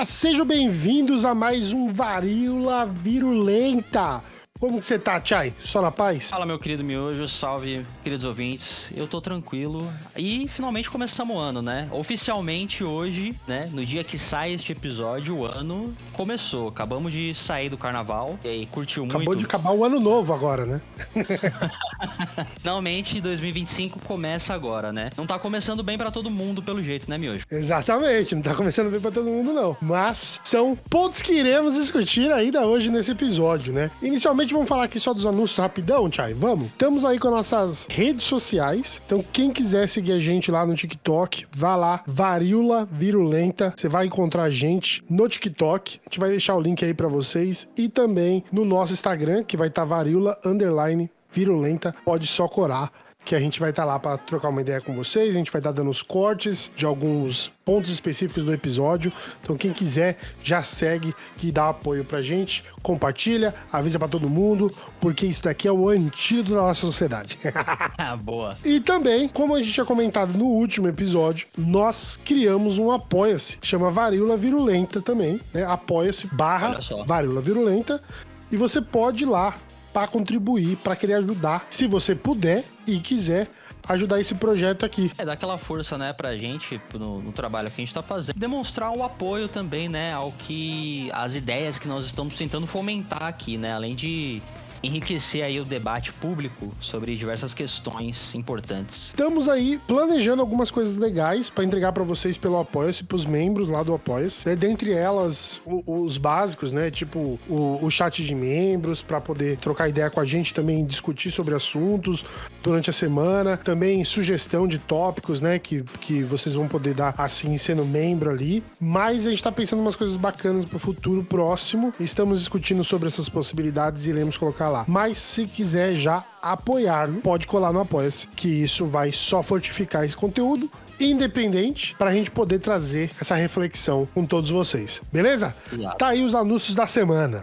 Sejam bem-vindos a mais um Varíola Virulenta. Como que você tá, Chay? Só na paz? Fala, meu querido Miojo, salve, queridos ouvintes. Eu tô tranquilo e finalmente começamos o ano, né? Oficialmente hoje, né, no dia que sai este episódio, o ano começou. Acabamos de sair do carnaval e aí curtiu muito. Acabou de acabar o ano novo agora, né? Finalmente 2025 começa agora, né? Não tá começando bem pra todo mundo pelo jeito, né, Miojo? Exatamente, não tá começando bem pra todo mundo não. Mas são pontos que iremos discutir ainda hoje nesse episódio, né? Inicialmente vamos falar aqui só dos anúncios rapidão, Chay, vamos? Estamos aí com nossas redes sociais, então quem quiser seguir a gente lá no TikTok, vá lá, Varíola Virulenta, você vai encontrar a gente no TikTok, a gente vai deixar o link aí pra vocês e também no nosso Instagram, que vai estar Varíola_Virulenta, pode só corar, que a gente vai estar lá para trocar uma ideia com vocês, a gente vai estar dando os cortes de alguns pontos específicos do episódio, então quem quiser já segue, que dá apoio pra gente, compartilha, avisa pra todo mundo, porque isso daqui é o antídoto da nossa sociedade. Ah, boa. E também, como a gente tinha comentado no último episódio, nós criamos um Apoia-se, chama Varíola Virulenta também, né? Apoia-se / Varíola Virulenta, e você pode ir lá para contribuir, para querer ajudar, se você puder e quiser ajudar esse projeto aqui. Dar aquela força, né, pra gente, no trabalho que a gente tá fazendo. Demonstrar o apoio também, né, às ideias que nós estamos tentando fomentar aqui, né, além de enriquecer aí o debate público sobre diversas questões importantes. Estamos aí planejando algumas coisas legais para entregar para vocês pelo Apoia-se, pros membros lá do Apoia-se. Dentre elas, os básicos, né? Tipo o chat de membros, para poder trocar ideia com a gente, também discutir sobre assuntos durante a semana. Também sugestão de tópicos, né? Que vocês vão poder dar assim, sendo membro ali. Mas a gente tá pensando em umas coisas bacanas pro futuro próximo. Estamos discutindo sobre essas possibilidades e iremos colocar lá. Mas se quiser já apoiar, pode colar no Apoia-se, que isso vai só fortificar esse conteúdo independente pra gente poder trazer essa reflexão com todos vocês. Beleza? Exato. Tá aí os anúncios da semana.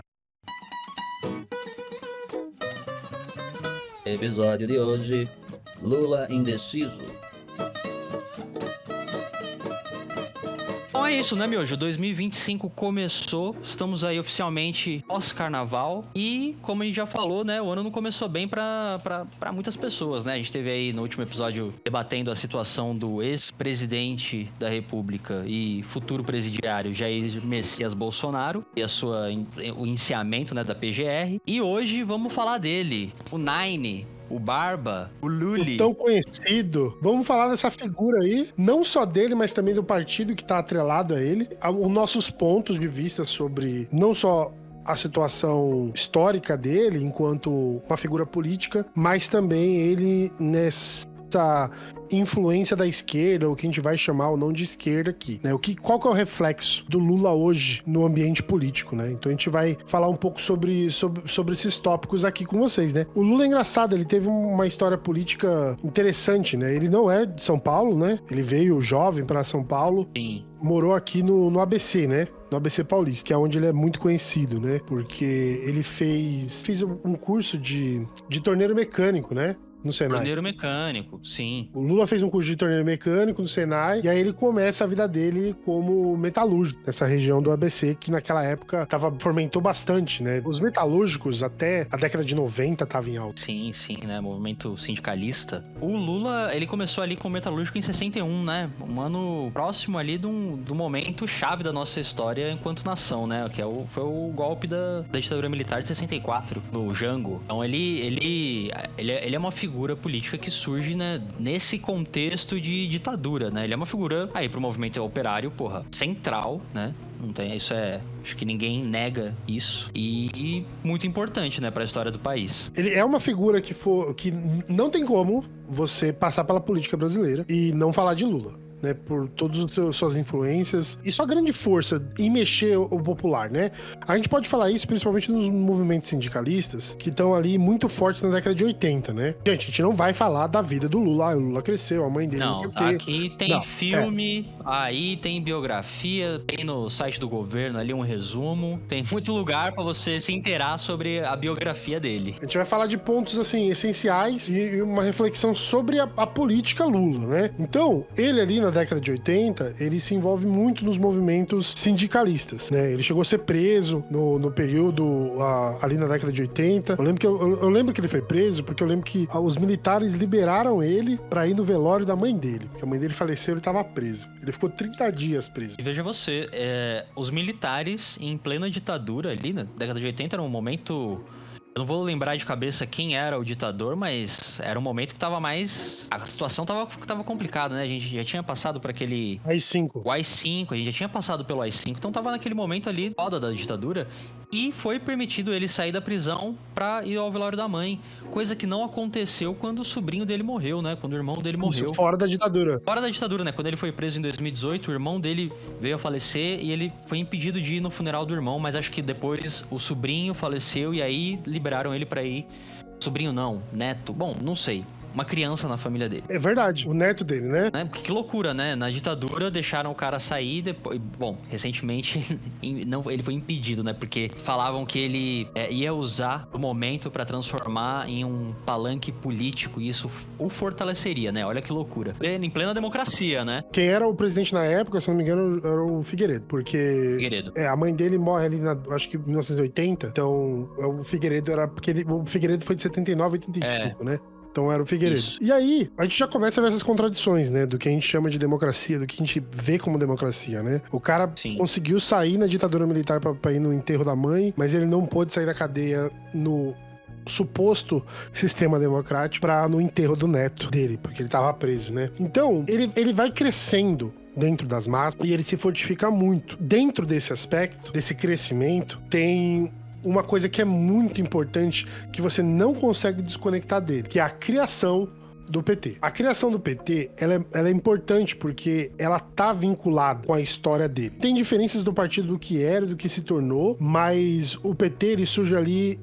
Episódio de hoje: Lula indeciso. Então é isso, né, Miojo? 2025 começou, estamos aí oficialmente pós-carnaval e, como a gente já falou, né, o ano não começou bem pra muitas pessoas, né? A gente teve aí no último episódio debatendo a situação do ex-presidente da República e futuro presidiário Jair Messias Bolsonaro e o iniciamento, né, da PGR. E hoje vamos falar dele, o Nine, o Barba, o Lully. O tão conhecido. Vamos falar dessa figura aí, não só dele, mas também do partido que tá atrelado a ele. Os nossos pontos de vista sobre não só a situação histórica dele enquanto uma figura política, mas também ele nessa influência da esquerda, o que a gente vai chamar ou não de esquerda aqui, né? Qual que é o reflexo do Lula hoje no ambiente político, né? Então a gente vai falar um pouco sobre esses tópicos aqui com vocês, né? O Lula é engraçado, ele teve uma história política interessante, né? Ele não é de São Paulo, né? Ele veio jovem para São Paulo. Sim. Morou aqui no ABC, né? No ABC Paulista, que é onde ele é muito conhecido, né? Porque ele fez um curso de torneiro mecânico, né? No Senai. Torneiro mecânico, sim. O Lula fez um curso de torneiro mecânico no Senai, e aí ele começa a vida dele como metalúrgico, nessa região do ABC, que naquela época fomentou bastante, né? Os metalúrgicos, até a década de 90, estavam em alta. Sim, né? Movimento sindicalista. O Lula, ele começou ali com o metalúrgico em 61, né? Um ano próximo ali do momento chave da nossa história enquanto nação, né? Que foi o golpe da ditadura militar de 64, no Jango. Então ele é uma figura política que surge, né, nesse contexto de ditadura, né? Ele é uma figura aí pro movimento operário, central, né? Não tem, acho que ninguém nega isso e muito importante, né, para a história do país. Ele é uma figura que não tem como você passar pela política brasileira e não falar de Lula, né, por todas as suas influências e sua grande força em mexer o popular, né? A gente pode falar isso principalmente nos movimentos sindicalistas que estão ali muito fortes na década de 80, né? Gente, a gente não vai falar da vida do Lula, o Lula cresceu, a mãe dele não aqui tem filme, aí tem biografia, tem no site do governo ali um resumo, tem muito lugar pra você se inteirar sobre a biografia dele. A gente vai falar de pontos, assim, essenciais e uma reflexão sobre a política Lula, né? Então, ele ali na década de 80, ele se envolve muito nos movimentos sindicalistas, né? Ele chegou a ser preso no período ali na década de 80. Eu lembro que ele foi preso porque eu lembro que os militares liberaram ele pra ir no velório da mãe dele. Porque a mãe dele faleceu e ele tava preso. Ele ficou 30 dias preso. E veja você, os militares em plena ditadura ali, na década de 80, era um momento... Eu não vou lembrar de cabeça quem era o ditador, mas era um momento que tava mais... A situação tava complicada, né? A gente já tinha passado por aquele... AI-5. O AI-5, a gente já tinha passado pelo AI-5, então tava naquele momento ali, foda da ditadura, e foi permitido ele sair da prisão pra ir ao velório da mãe, coisa que não aconteceu quando o sobrinho dele morreu, né? Quando o irmão dele morreu. Isso, fora da ditadura. Fora da ditadura, né? Quando ele foi preso em 2018, o irmão dele veio a falecer e ele foi impedido de ir no funeral do irmão, mas acho que depois o sobrinho faleceu e aí liberaram ele pra ir. Sobrinho não, neto, bom, não sei. Uma criança na família dele. É verdade, o neto dele, né? Que loucura, né? Na ditadura deixaram o cara sair depois... Bom, recentemente ele foi impedido, né? Porque falavam que ele ia usar o momento pra transformar em um palanque político e isso o fortaleceria, né? Olha que loucura. Em plena democracia, né? Quem era o presidente na época, se não me engano, era o Figueiredo. Porque... Figueiredo. A mãe dele morre ali acho que em 1980. Então, o Figueiredo era... Porque o Figueiredo foi de 79 a 85, né? Então era o Figueiredo. Isso. E aí, a gente já começa a ver essas contradições, né? Do que a gente chama de democracia, do que a gente vê como democracia, né? O cara conseguiu sair na ditadura militar pra ir no enterro da mãe, mas ele não pôde sair da cadeia no suposto sistema democrático no enterro do neto dele, porque ele tava preso, né? Então, ele vai crescendo dentro das massas e ele se fortifica muito. Dentro desse aspecto, desse crescimento, tem uma coisa que é muito importante, que você não consegue desconectar dele, que é a criação do PT. A criação do PT, ela é importante porque ela tá vinculada com a história dele. Tem diferenças do partido do que era, do que se tornou, mas o PT, ele surge ali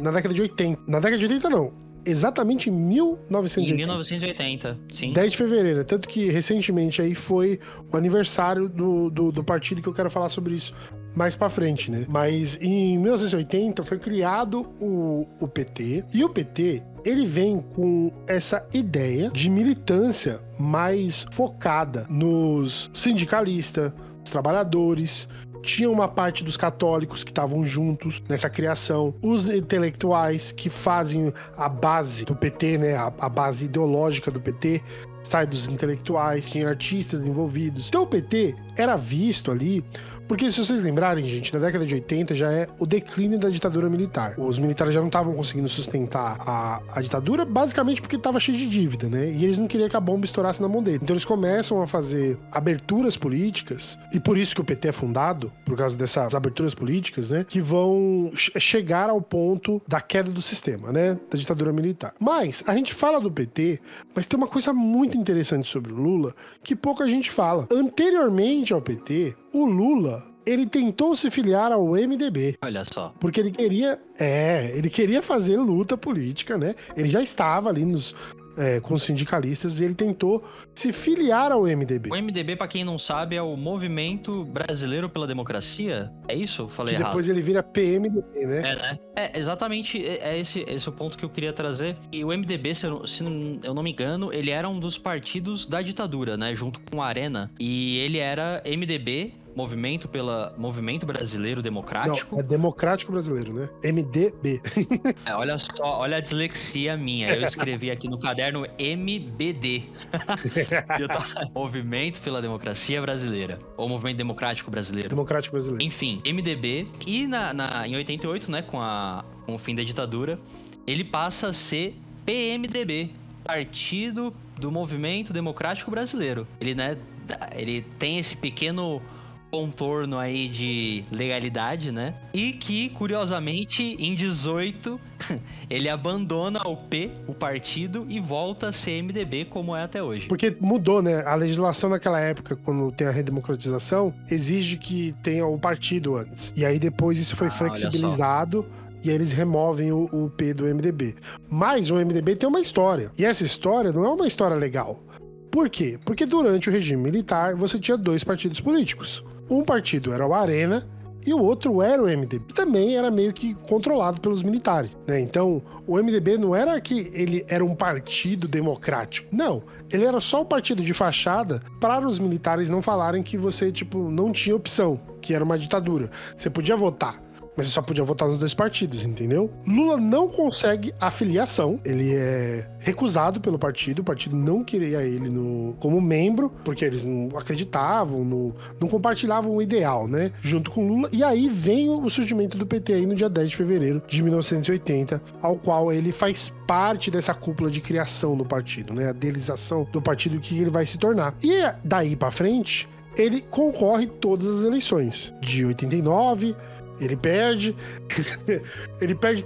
na década de 80. Na década de 80, não. Exatamente em 1980. Em 1980, sim. 10 de fevereiro. Tanto que, recentemente, aí foi o aniversário do partido, que eu quero falar sobre isso mais pra frente, né? Mas em 1980 foi criado o PT. E o PT, ele vem com essa ideia de militância mais focada nos sindicalistas, os trabalhadores. Tinha uma parte dos católicos que estavam juntos nessa criação, os intelectuais que fazem a base do PT, né, a base ideológica do PT, sai dos intelectuais, tinha artistas envolvidos. Então o PT era visto ali, porque se vocês lembrarem, gente, na década de 80 já é o declínio da ditadura militar. Os militares já não estavam conseguindo sustentar a ditadura, basicamente porque estava cheio de dívida, né? E eles não queriam que a bomba estourasse na mão deles. Então eles começam a fazer aberturas políticas, e por isso que o PT é fundado, por causa dessas aberturas políticas, né? Que vão chegar ao ponto da queda do sistema, né? Da ditadura militar. Mas a gente fala do PT, mas tem uma coisa muito interessante sobre o Lula que pouca gente fala. Anteriormente ao PT, o Lula, ele tentou se filiar ao MDB. Olha só. Porque ele queria fazer luta política, né? Ele já estava ali com os sindicalistas e ele tentou se filiar ao MDB. O MDB, pra quem não sabe, é o Movimento Brasileiro pela Democracia? É isso? Falei errado. Depois ele vira PMDB, né? Né? Exatamente, esse o ponto que eu queria trazer. E o MDB, se eu não me engano, ele era um dos partidos da ditadura, né? Junto com a Arena. E ele era MDB... Movimento Brasileiro Democrático. Não, é Democrático Brasileiro, né? MDB. Olha só, olha a dislexia minha. Eu escrevi aqui no caderno MBD. Movimento pela Democracia Brasileira. Ou Movimento Democrático Brasileiro. Democrático Brasileiro. Enfim, MDB. E em 88, né, com o fim da ditadura, ele passa a ser PMDB. Partido do Movimento Democrático Brasileiro. Ele tem esse pequeno contorno aí de legalidade, né? E que, curiosamente, em 18, ele abandona o partido, e volta a ser MDB como é até hoje. Porque mudou, né? A legislação naquela época, quando tem a redemocratização, exige que tenha o partido antes. E aí depois isso foi flexibilizado. E aí eles removem o P do MDB. Mas o MDB tem uma história. E essa história não é uma história legal. Por quê? Porque durante o regime militar, você tinha dois partidos políticos. Um partido era o Arena e o outro era o MDB, que também era meio que controlado pelos militares, né? Então, o MDB não era que ele era um partido democrático, não. Ele era só um partido de fachada para os militares não falarem que você, tipo, não tinha opção, que era uma ditadura. Você podia votar, mas você só podia votar nos dois partidos, entendeu? Lula não consegue a filiação, ele é recusado pelo partido, o partido não queria ele como membro, porque eles não acreditavam, não compartilhavam o ideal, né? Junto com Lula, e aí vem o surgimento do PT aí no dia 10 de fevereiro de 1980, ao qual ele faz parte dessa cúpula de criação do partido, né? A idealização do partido que ele vai se tornar. E daí pra frente, ele concorre todas as eleições, de 89... Ele perde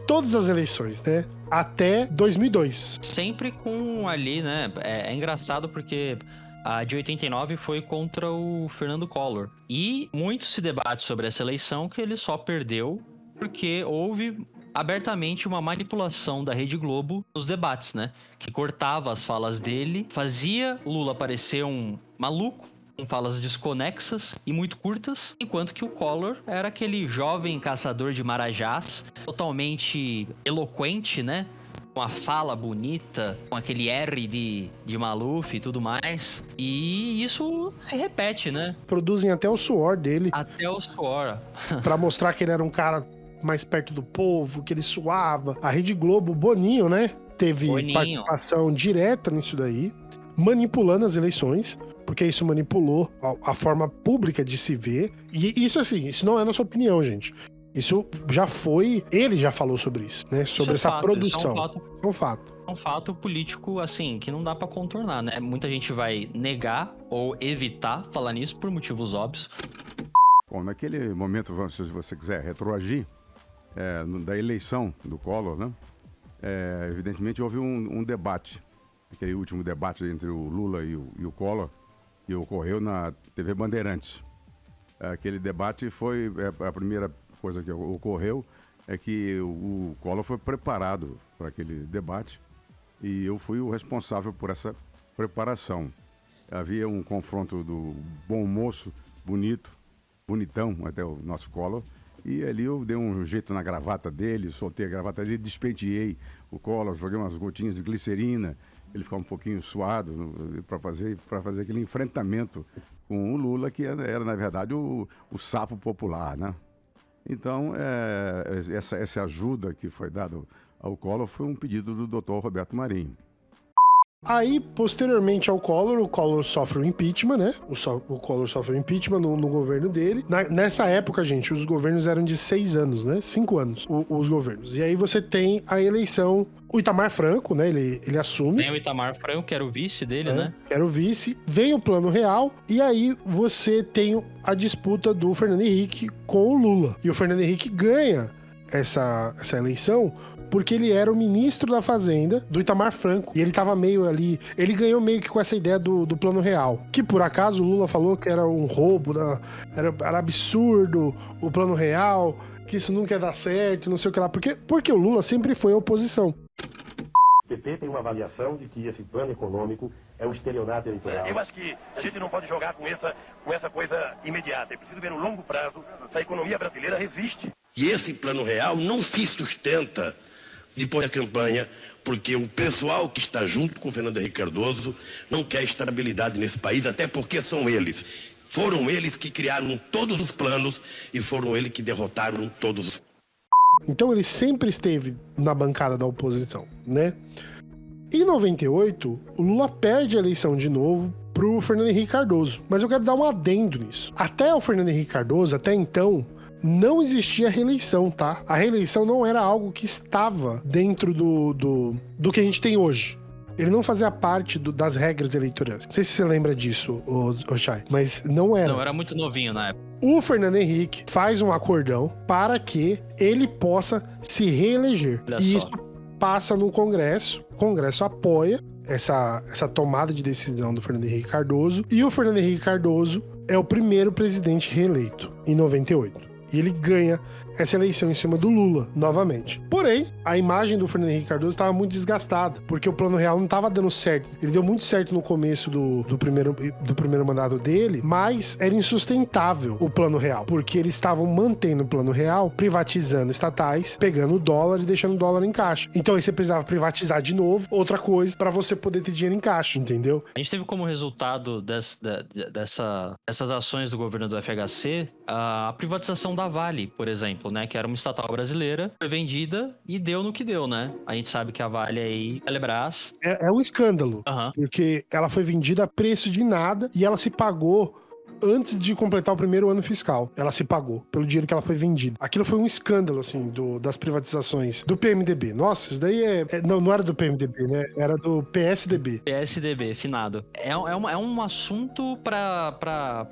todas as eleições, né? Até 2002. Sempre com ali, né? É engraçado porque a de 89 foi contra o Fernando Collor. E muito se debate sobre essa eleição que ele só perdeu porque houve abertamente uma manipulação da Rede Globo nos debates, né? Que cortava as falas dele, fazia Lula parecer um maluco, com falas desconexas e muito curtas, enquanto que o Collor era aquele jovem caçador de marajás, totalmente eloquente, né? Com a fala bonita, com aquele R de Maluf e tudo mais. E isso se repete, né? Produzem até o suor dele. Até o suor. Pra mostrar que ele era um cara mais perto do povo, que ele suava. A Rede Globo, Boninho, né? Teve participação direta nisso daí, manipulando as eleições, porque isso manipulou a forma pública de se ver. E isso, assim, isso não é nossa opinião, gente. Isso já foi... Ele já falou sobre isso, né? Sobre essa produção. É um fato. É um fato político, assim, que não dá pra contornar, né? Muita gente vai negar ou evitar falar nisso por motivos óbvios. Bom, naquele momento, se você quiser retroagir, da eleição do Collor, né? Evidentemente houve um debate, aquele último debate entre o Lula e o Collor, que ocorreu na TV Bandeirantes. Aquele debate foi a primeira coisa que ocorreu, é que o Collor foi preparado para aquele debate e eu fui o responsável por essa preparação. Havia um confronto do bom moço, bonitão até o nosso Collor, e ali eu dei um jeito na gravata dele, soltei a gravata dele, despenteei o Collor, joguei umas gotinhas de glicerina, ele ficava um pouquinho suado para fazer aquele enfrentamento com o Lula, que era na verdade, o sapo popular, né? Então, essa ajuda que foi dada ao Collor foi um pedido do Dr. Roberto Marinho. Aí, posteriormente ao Collor, o Collor sofre o impeachment, né? O Collor sofre o impeachment no governo dele. Nessa época, gente, os governos eram de 6 anos, né? 5 anos, os governos. E aí você tem a eleição, o Itamar Franco, né? Ele assume. Tem o Itamar Franco, que era o vice dele, né? Era o vice. Vem o Plano Real. E aí você tem a disputa do Fernando Henrique com o Lula. E o Fernando Henrique ganha essa eleição porque ele era o ministro da Fazenda do Itamar Franco. E ele tava meio ali... Ele ganhou meio que com essa ideia do Plano Real. Que, por acaso, o Lula falou que era um roubo, era absurdo o Plano Real, que isso nunca ia dar certo, não sei o que lá. Porque o Lula sempre foi a oposição. O PT tem uma avaliação de que esse plano econômico é um estelionato eleitoral. Eu acho que a gente não pode jogar com essa coisa imediata. É preciso ver no longo prazo se a economia brasileira resiste. E esse Plano Real não se sustenta depois da campanha, porque o pessoal que está junto com o Fernando Henrique Cardoso não quer estabilidade nesse país, até porque foram eles que criaram todos os planos e foram eles que derrotaram todos os... Então ele sempre esteve na bancada da oposição, né? Em 98, o Lula perde a eleição de novo pro Fernando Henrique Cardoso. Mas eu quero dar um adendo nisso. Até o Fernando Henrique Cardoso, até então, não existia reeleição, tá? A reeleição não era algo que estava dentro do que a gente tem hoje. Ele não fazia parte das regras eleitorais. Não sei se você lembra disso, Chay, mas não era. Não, era muito novinho na época. O Fernando Henrique faz um acordão para que ele possa se reeleger. E isso passa no Congresso. O Congresso apoia essa tomada de decisão do Fernando Henrique Cardoso. E o Fernando Henrique Cardoso é o primeiro presidente reeleito, em 98. E ele ganha essa eleição em cima do Lula, novamente. Porém, a imagem do Fernando Henrique Cardoso estava muito desgastada, porque o Plano Real não estava dando certo. Ele deu muito certo no começo do primeiro mandato dele, mas era insustentável o Plano Real, porque eles estavam mantendo o Plano Real, privatizando estatais, pegando o dólar e deixando o dólar em caixa. Então aí você precisava privatizar de novo outra coisa para você poder ter dinheiro em caixa, entendeu? A gente teve como resultado dessas ações do governo do FHC a privatização da Vale, por exemplo, né? Que era uma estatal brasileira, foi vendida e deu no que deu, né? A gente sabe que a Vale aí, Telebrás... É um escândalo, porque ela foi vendida a preço de nada e ela se pagou antes de completar o primeiro ano fiscal. Ela se pagou pelo dinheiro que ela foi vendida. Aquilo foi um escândalo, assim, das privatizações do PMDB. Nossa, isso daí não era do PMDB, né? Era do PSDB. PSDB, finado. É um assunto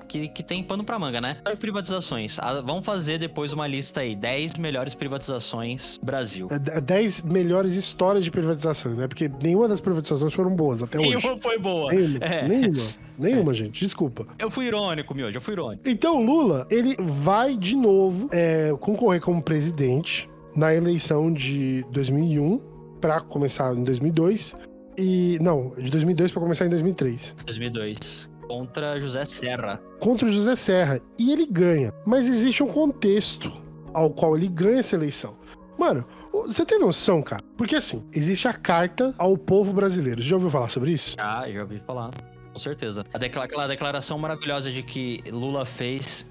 que tem pano pra manga, né? Privatizações. Vamos fazer depois uma lista aí. 10 melhores privatizações do Brasil. 10 melhores histórias de privatização, né? Porque nenhuma das privatizações foram boas até hoje. Nenhuma foi boa. Nenhuma, gente. Desculpa. Eu fui irônico, Miojo. Eu fui irônico. Então, Lula, ele vai de novo concorrer como presidente na eleição de 2001 para começar em 2002 de 2002 para começar em 2003. 2002. Contra José Serra. Contra o José Serra. E ele ganha. Mas existe um contexto ao qual ele ganha essa eleição. Mano, você tem noção, cara? Porque assim, existe a Carta ao Povo Brasileiro. Você já ouviu falar sobre isso? Já ouvi falar. Com certeza. Aquela declaração maravilhosa de que Lula fez,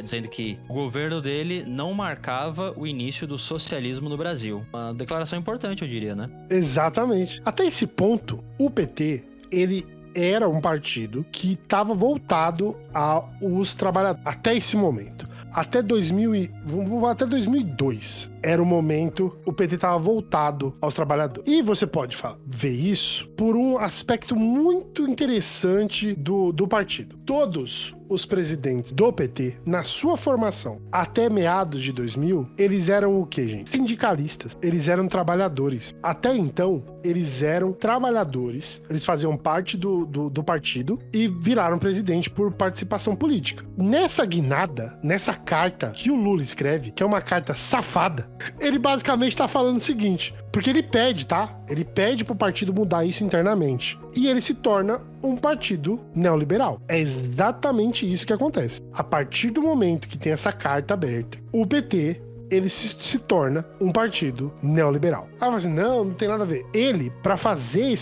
dizendo que o governo dele não marcava o início do socialismo no Brasil. Uma declaração importante, eu diria, né? Exatamente. Até esse ponto, o PT, ele era um partido que estava voltado aos trabalhadores. Até esse momento. Até 2002 era o momento, o PT estava voltado aos trabalhadores. E você pode ver isso por um aspecto muito interessante do partido. Todos os presidentes do PT, na sua formação, até meados de 2000, eles eram o quê, gente? Sindicalistas. Eles eram trabalhadores. Até então, eles eram trabalhadores. Eles faziam parte do partido e viraram presidente por participação política. Nessa guinada, nessa carta que o Lula escreve, que é uma carta safada, ele basicamente tá falando o seguinte, porque ele pede, tá? Ele pede pro partido mudar isso internamente. E ele se torna um partido neoliberal. É exatamente isso que acontece. A partir do momento que tem essa carta aberta, o PT, ele se torna um partido neoliberal. Aí fala assim, não tem nada a ver. Ele, pra fazer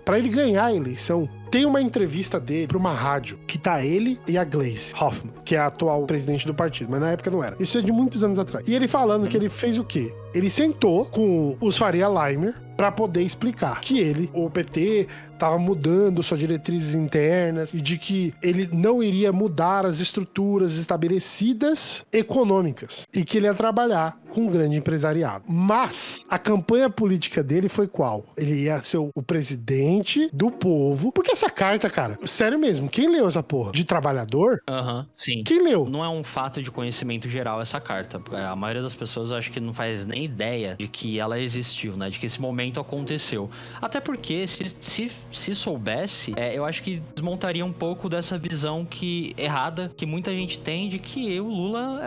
pra ele ganhar a eleição, tem uma entrevista dele pra uma rádio, que tá ele e a Gleisi Hoffmann, que é a atual presidente do partido, mas na época não era. Isso é de muitos anos atrás. E ele falando que ele fez o quê? Ele sentou com os Faria Limer pra poder explicar que o PT, tava mudando suas diretrizes internas e de que ele não iria mudar as estruturas estabelecidas econômicas e que ele ia trabalhar com um grande empresariado. Mas a campanha política dele foi qual? Ele ia ser o presidente do povo. Porque essa carta, cara, sério mesmo, quem leu essa porra? De trabalhador? Sim. Quem leu? Não é um fato de conhecimento geral essa carta. A maioria das pessoas acho que não faz nem ideia de que ela existiu, né? De que esse momento aconteceu. Até porque, se soubesse, eu acho que desmontaria um pouco dessa visão errada que muita gente tem de que o Lula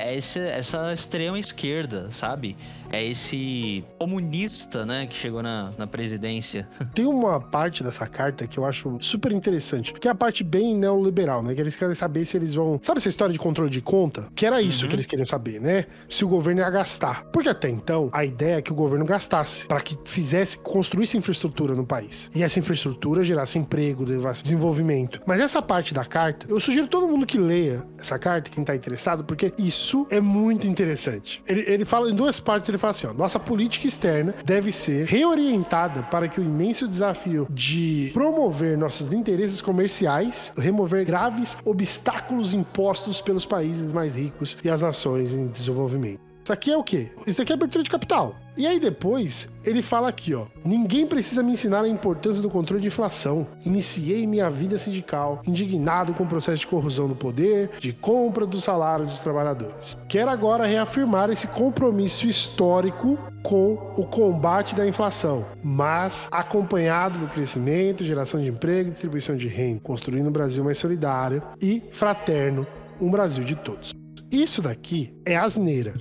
essa extrema esquerda, sabe? É esse comunista, né, que chegou na presidência. Tem uma parte dessa carta que eu acho super interessante, que é a parte bem neoliberal, né? Que eles querem saber se eles vão... Sabe essa história de controle de conta? Que era isso que eles queriam saber, né? Se o governo ia gastar. Porque até então, a ideia é que o governo gastasse para que construísse infraestrutura no país. E essa infraestrutura gerasse emprego, desenvolvimento. Mas essa parte da carta, eu sugiro todo mundo que leia essa carta, quem tá interessado, porque isso é muito interessante. Ele fala em duas partes, ele fala assim, ó, nossa política externa deve ser reorientada para que o imenso desafio de promover nossos interesses comerciais, remover graves obstáculos impostos pelos países mais ricos e as nações em desenvolvimento. Isso aqui é o quê? Isso aqui é abertura de capital. E aí depois, ele fala aqui, ó. Ninguém precisa me ensinar a importância do controle de inflação. Iniciei minha vida sindical, indignado com o processo de corrosão do poder, de compra dos salários dos trabalhadores. Quero agora reafirmar esse compromisso histórico com o combate da inflação, mas acompanhado do crescimento, geração de emprego e distribuição de renda, construindo um Brasil mais solidário e fraterno, um Brasil de todos. Isso daqui é asneira.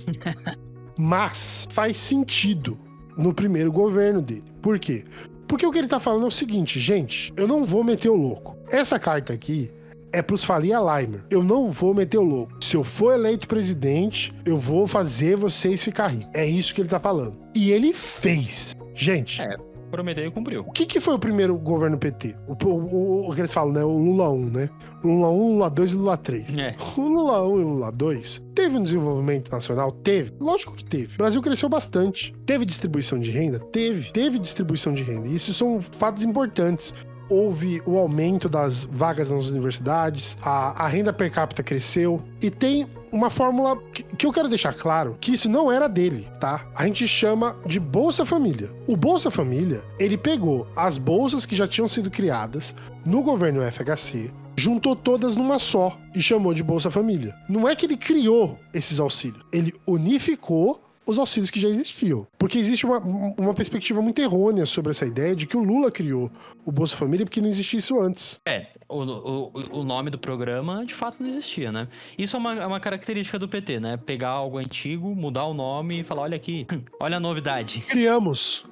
Mas faz sentido no primeiro governo dele. Por quê? Porque o que ele tá falando é o seguinte, gente, eu não vou meter o louco. Essa carta aqui é pros Faria Limer. Eu não vou meter o louco. Se eu for eleito presidente, eu vou fazer vocês ficar ricos. É isso que ele tá falando. E ele fez. Gente... Prometeu e cumpriu. O que foi o primeiro governo PT? O que eles falam, né? O Lula 1, né? Lula 1, Lula 2 e Lula 3. O Lula 1 e o Lula 2 teve um desenvolvimento nacional? Teve. Lógico que teve. O Brasil cresceu bastante. Teve distribuição de renda? Teve. Teve distribuição de renda. Isso são fatos importantes. Houve o aumento das vagas nas universidades, a renda per capita cresceu e tem uma fórmula que eu quero deixar claro que isso não era dele, tá? A gente chama de Bolsa Família. O Bolsa Família, ele pegou as bolsas que já tinham sido criadas no governo FHC, juntou todas numa só e chamou de Bolsa Família. Não é que ele criou esses auxílios, ele unificou os auxílios que já existiam. Porque existe uma perspectiva muito errônea sobre essa ideia de que o Lula criou o Bolsa Família porque não existia isso antes. O nome do programa de fato não existia, né? Isso é uma característica do PT, né? Pegar algo antigo, mudar o nome e falar, olha aqui, olha a novidade. Criamos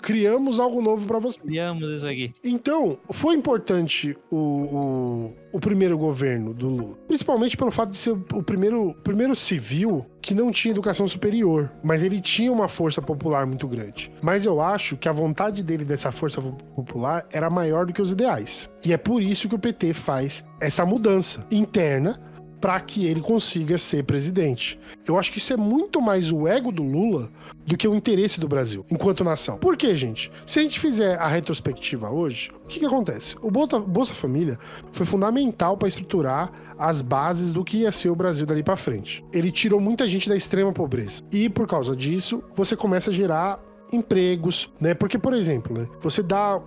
algo novo pra você. Criamos isso aqui. Então, foi importante o primeiro governo do Lula. Principalmente pelo fato de ser o primeiro civil que não tinha educação superior, mas ele tinha uma força popular muito grande. Mas eu acho que a vontade dele dessa força popular era maior do que os ideais. E é por isso que o PT faz essa mudança interna para que ele consiga ser presidente. Eu acho que isso é muito mais o ego do Lula do que o interesse do Brasil, enquanto nação. Por quê, gente? Se a gente fizer a retrospectiva hoje, o que acontece? O Bolsa Família foi fundamental para estruturar as bases do que ia ser o Brasil dali para frente. Ele tirou muita gente da extrema pobreza. E, por causa disso, você começa a gerar empregos, né? Porque, por exemplo, né? Você dá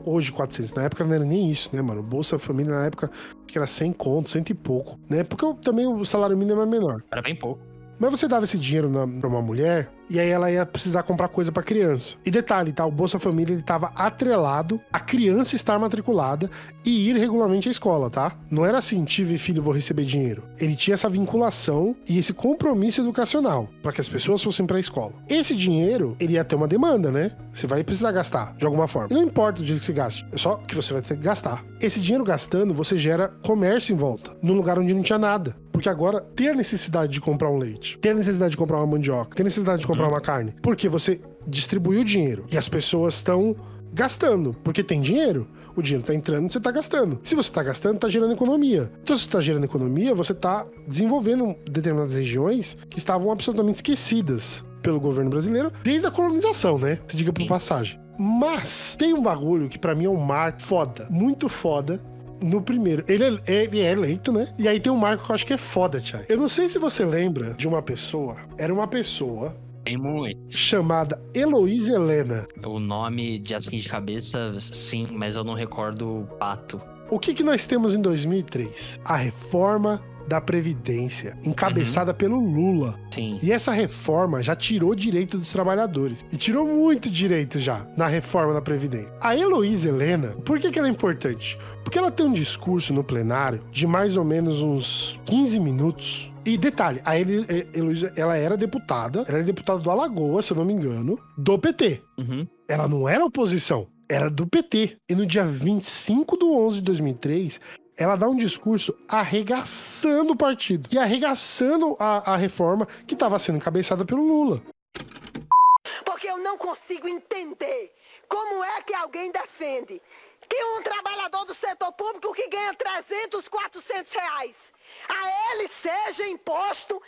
hoje 400, na época não era nem isso, né, mano? Bolsa Família na época acho que era 100 conto, 100 e pouco, né? Porque também o salário mínimo é menor. Era bem pouco. Mas você dava esse dinheiro pra uma mulher e aí ela ia precisar comprar coisa pra criança. E detalhe, tá? O Bolsa Família, ele tava atrelado a criança estar matriculada e ir regularmente à escola, tá? Não era assim, tive filho, vou receber dinheiro. Ele tinha essa vinculação e esse compromisso educacional para que as pessoas fossem pra escola. Esse dinheiro, ele ia ter uma demanda, né? Você vai precisar gastar, de alguma forma. E não importa o dia que você gaste, é só que você vai ter que gastar. Esse dinheiro gastando, você gera comércio em volta, num lugar onde não tinha nada. Porque agora tem a necessidade de comprar um leite, tem a necessidade de comprar uma mandioca, tem a necessidade de comprar uma carne. Porque você distribuiu o dinheiro e as pessoas estão gastando, porque tem dinheiro. O dinheiro tá entrando, você tá gastando. Se você tá gastando, tá gerando economia. Então, se você tá gerando economia, você tá desenvolvendo determinadas regiões que estavam absolutamente esquecidas pelo governo brasileiro desde a colonização, né? Se diga por passagem. Mas tem um bagulho que pra mim é um marco foda, muito foda. No primeiro, ele é eleito, né? E aí tem um marco que eu acho que é foda, Tchai. Eu não sei se você lembra de uma pessoa. Era uma pessoa Tem muito. chamada Heloísa Helena. O nome de cabeça, sim, mas eu não recordo o pato. O que nós temos em 2003? A reforma da Previdência, encabeçada pelo Lula. Sim. E essa reforma já tirou direito dos trabalhadores. E tirou muito direito já na reforma da Previdência. A Heloísa Helena, por que ela é importante? Porque ela tem um discurso no plenário de mais ou menos uns 15 minutos. E detalhe, a Heloísa, ela era deputada do Alagoas, se eu não me engano, do PT. Ela não era oposição, era do PT. E no dia 25/11/2003, ela dá um discurso arregaçando o partido. E arregaçando a reforma que estava sendo encabeçada pelo Lula. Porque eu não consigo entender como é que alguém defende que um trabalhador do setor público que ganha 300, 400 reais, a ele seja imposto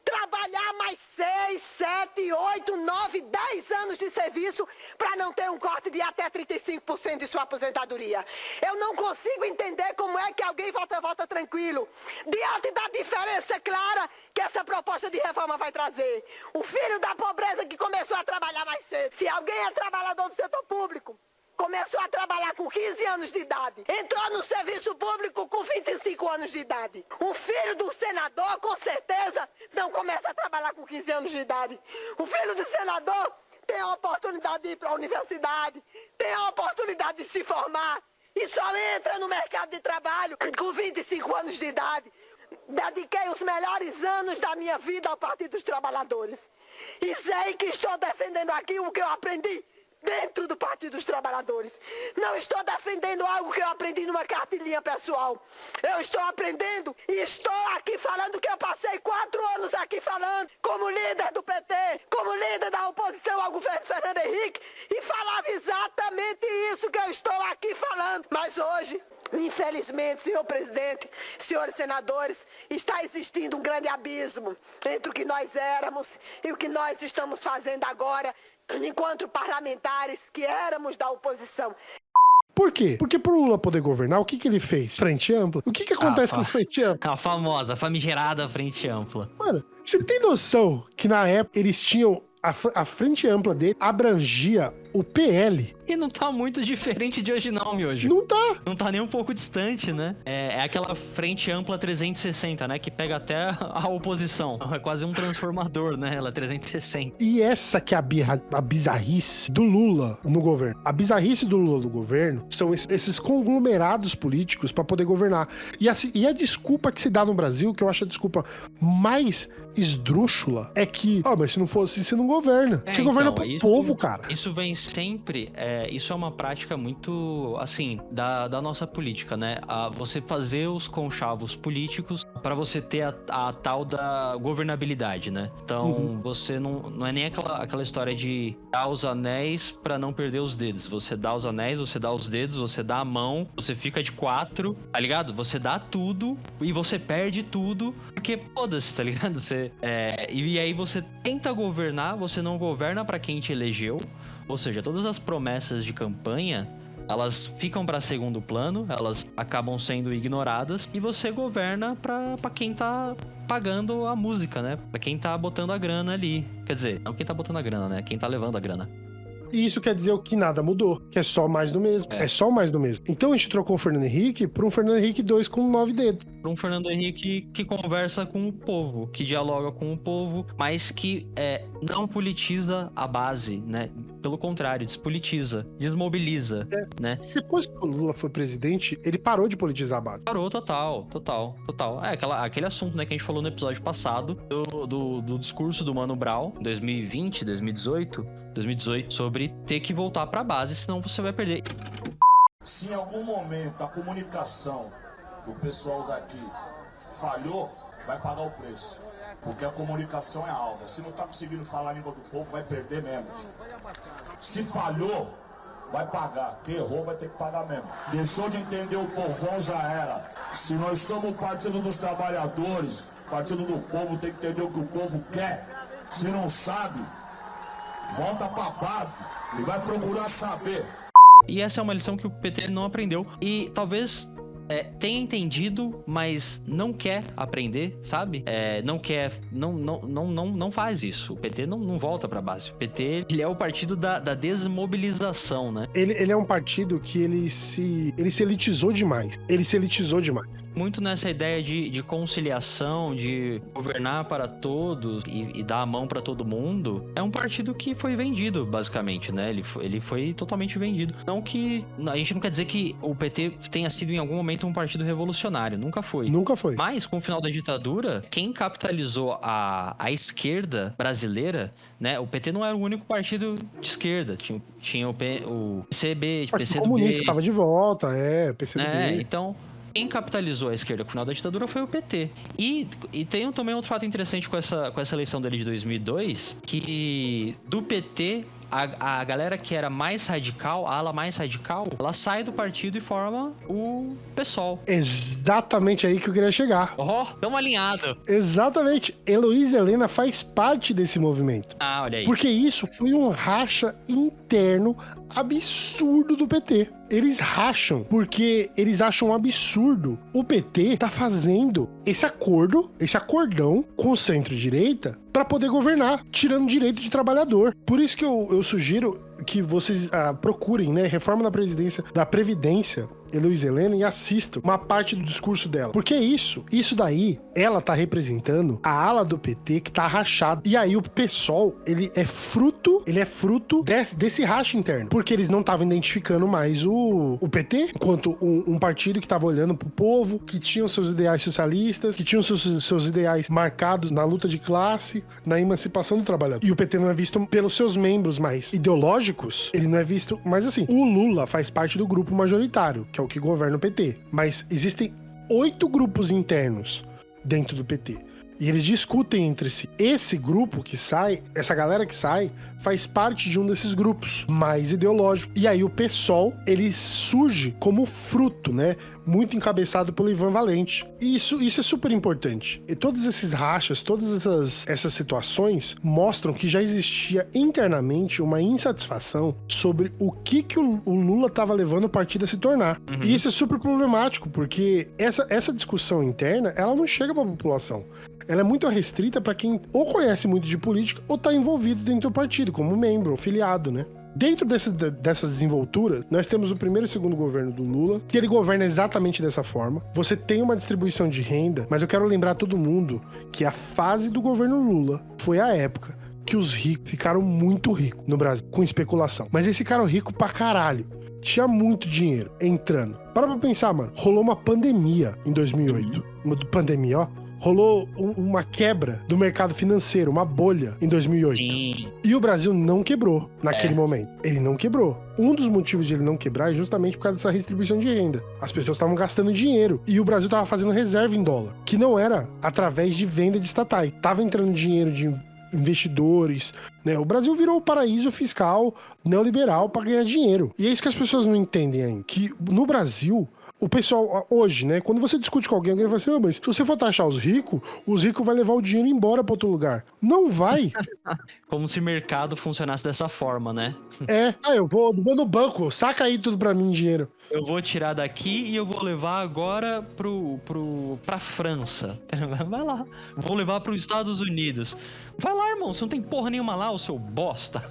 trabalhar mais 6, 7, 8, 9, 10 anos de serviço para não ter um corte de até 35% de sua aposentadoria. Eu não consigo entender como é que alguém volta tranquilo diante da diferença clara que essa proposta de reforma vai trazer. O filho da pobreza que começou a trabalhar mais cedo. Se alguém é trabalhador do setor público, começou a trabalhar com 15 anos de idade, entrou no serviço público com 25 anos de idade. O filho do senador, com certeza, não começa a trabalhar com 15 anos de idade. O filho do senador tem a oportunidade de ir para a universidade, tem a oportunidade de se formar e só entra no mercado de trabalho com 25 anos de idade. dediquei os melhores anos da minha vida ao Partido dos Trabalhadores. E sei que estou defendendo aqui o que eu aprendi dentro do Partido dos Trabalhadores. Não estou defendendo algo que eu aprendi numa cartilhinha pessoal. Eu estou aprendendo e estou aqui falando que eu passei 4 anos aqui falando como líder do PT, como líder da oposição ao governo Fernando Henrique, e falava exatamente isso que eu estou aqui falando. Mas hoje, infelizmente, senhor presidente, senhores senadores, está existindo um grande abismo entre o que nós éramos e o que nós estamos fazendo agora, enquanto parlamentares que éramos da oposição. Por quê? Porque pro Lula poder governar, o que ele fez? Frente ampla. O que acontece com Frente ampla? A famosa, famigerada frente ampla. Mano, você tem noção que na época eles tinham... A frente ampla dele abrangia o PL. E não tá muito diferente de hoje não, miojo. Não tá. Não tá nem um pouco distante, né? É aquela frente ampla 360, né? Que pega até a oposição. É quase um transformador, né? Ela é 360. E essa que é a bizarrice do Lula no governo. A bizarrice do Lula no governo são esses conglomerados políticos pra poder governar. E a desculpa que se dá no Brasil, que eu acho a desculpa mais esdrúxula, é que, mas se não fosse, você não governa. Você governa pro povo, cara. Isso vem sempre, isso é uma prática muito, assim, da nossa política, né? Você fazer os conchavos políticos para você ter a tal da governabilidade, né? Então, você não é nem aquela história de dar os anéis para não perder os dedos. Você dá os anéis, você dá os dedos, você dá a mão, você fica de 4, tá ligado? Você dá tudo e você perde tudo, porque foda-se, tá ligado? E aí você tenta governar, você não governa para quem te elegeu. Ou seja, todas as promessas de campanha, elas ficam para segundo plano, elas acabam sendo ignoradas e você governa para quem tá pagando a música, né? Para quem tá botando a grana ali. Quer dizer, não quem tá botando a grana, né? Quem tá levando a grana. E isso quer dizer que nada mudou, que é só mais do mesmo. É só mais do mesmo. Então a gente trocou o Fernando Henrique por um Fernando Henrique 2 com 9 dedos. Por um Fernando Henrique que conversa com o povo, que dialoga com o povo, mas que não politiza a base, né? Pelo contrário, despolitiza, desmobiliza, né? Depois que o Lula foi presidente, ele parou de politizar a base. Parou total. Aquele assunto, né, que a gente falou no episódio passado, do discurso do Mano Brown, 2020, 2018, sobre ter que voltar pra base, senão você vai perder. Se em algum momento a comunicação do pessoal daqui falhou, vai pagar o preço. Porque a comunicação é algo. Se não tá conseguindo falar a língua do povo, vai perder mesmo. Se falhou, vai pagar. Quem errou vai ter que pagar mesmo. Deixou de entender o povão, já era. Se nós somos o Partido dos Trabalhadores, Partido do Povo, tem que entender o que o povo quer. Se não sabe, volta pra base e vai procurar saber. E essa é uma lição que o PT não aprendeu. E talvez tenha entendido, mas não quer aprender, sabe? Não quer, não faz isso. O PT não volta pra base. O PT, ele é o partido da desmobilização, né? Ele é um partido que ele se elitizou demais. Muito nessa ideia de conciliação, de governar para todos e dar a mão para todo mundo. É um partido que foi vendido, basicamente, né? Ele foi totalmente vendido. Não que... A gente não quer dizer que o PT tenha sido em algum momento um partido revolucionário. Nunca foi. Mas, com o final da ditadura, quem capitalizou a esquerda brasileira, né? O PT não era o único partido de esquerda. Tinha o PCB, PCdoB. O comunista estava de volta, PCdoB. Então... Quem capitalizou a esquerda no final da ditadura foi o PT. E tem também outro fato interessante com essa eleição dele de 2002, que do PT, a galera que era mais radical, a ala mais radical, ela sai do partido e forma o PSOL. Exatamente aí que eu queria chegar. Tamo alinhado. Exatamente. Heloísa Helena faz parte desse movimento. Olha aí. Porque isso foi um racha interno absurdo do PT. Eles racham porque eles acham um absurdo o PT tá fazendo esse acordão com o centro-direita para poder governar, tirando direito de trabalhador. Por isso que eu sugiro que vocês procurem, né, reforma da Previdência Heloísa Helena e assistam uma parte do discurso dela. Porque isso daí, ela tá representando a ala do PT que tá rachada. E aí o PSOL, ele é fruto desse racha interno. Porque eles não estavam identificando mais o PT enquanto um partido que tava olhando pro povo, que tinha seus ideais socialistas, que tinha seus ideais marcados na luta de classe, na emancipação do trabalhador. E o PT não é visto pelos seus membros mais ideológicos, ele não é visto... Mas assim, o Lula faz parte do grupo majoritário, que é o que governa o PT. Mas existem 8 grupos internos dentro do PT. E eles discutem entre si. Esse grupo que sai, essa galera que sai, faz parte de um desses grupos mais ideológico. E aí o PSOL, ele surge como fruto, né? Muito encabeçado pelo Ivan Valente. E isso é super importante. E todos esses rachas, todas essas situações mostram que já existia internamente uma insatisfação sobre o que o Lula estava levando o partido a se tornar. E isso é super problemático, porque essa discussão interna, ela não chega para a população. Ela é muito restrita para quem ou conhece muito de política ou tá envolvido dentro do partido, como membro ou filiado, né? Dentro dessas desenvolturas, nós temos o primeiro e segundo governo do Lula, que ele governa exatamente dessa forma. Você tem uma distribuição de renda, mas eu quero lembrar todo mundo que a fase do governo Lula foi a época que os ricos ficaram muito ricos no Brasil, com especulação. Mas eles ficaram ricos pra caralho. Tinha muito dinheiro entrando. Para pra pensar, mano. Rolou uma pandemia em 2008. Uma pandemia, ó. Rolou uma quebra do mercado financeiro, uma bolha em 2008. Sim. E o Brasil não quebrou naquele momento. Ele não quebrou. Um dos motivos de ele não quebrar é justamente por causa dessa redistribuição de renda. As pessoas estavam gastando dinheiro e o Brasil estava fazendo reserva em dólar, que não era através de venda de estatais. Tava entrando dinheiro de investidores, né? O Brasil virou o paraíso fiscal neoliberal para ganhar dinheiro. E é isso que as pessoas não entendem ainda. Que no Brasil... O pessoal, hoje, né, quando você discute com alguém vai assim, mas se você for taxar os ricos vai levar o dinheiro embora pra outro lugar. Não vai. Como se o mercado funcionasse dessa forma, né? Eu vou no banco, saca aí tudo pra mim dinheiro. Eu vou tirar daqui e eu vou levar agora pra França. Vai lá. Vou levar pros Estados Unidos. Vai lá, irmão. Você não tem porra nenhuma lá, o seu bosta.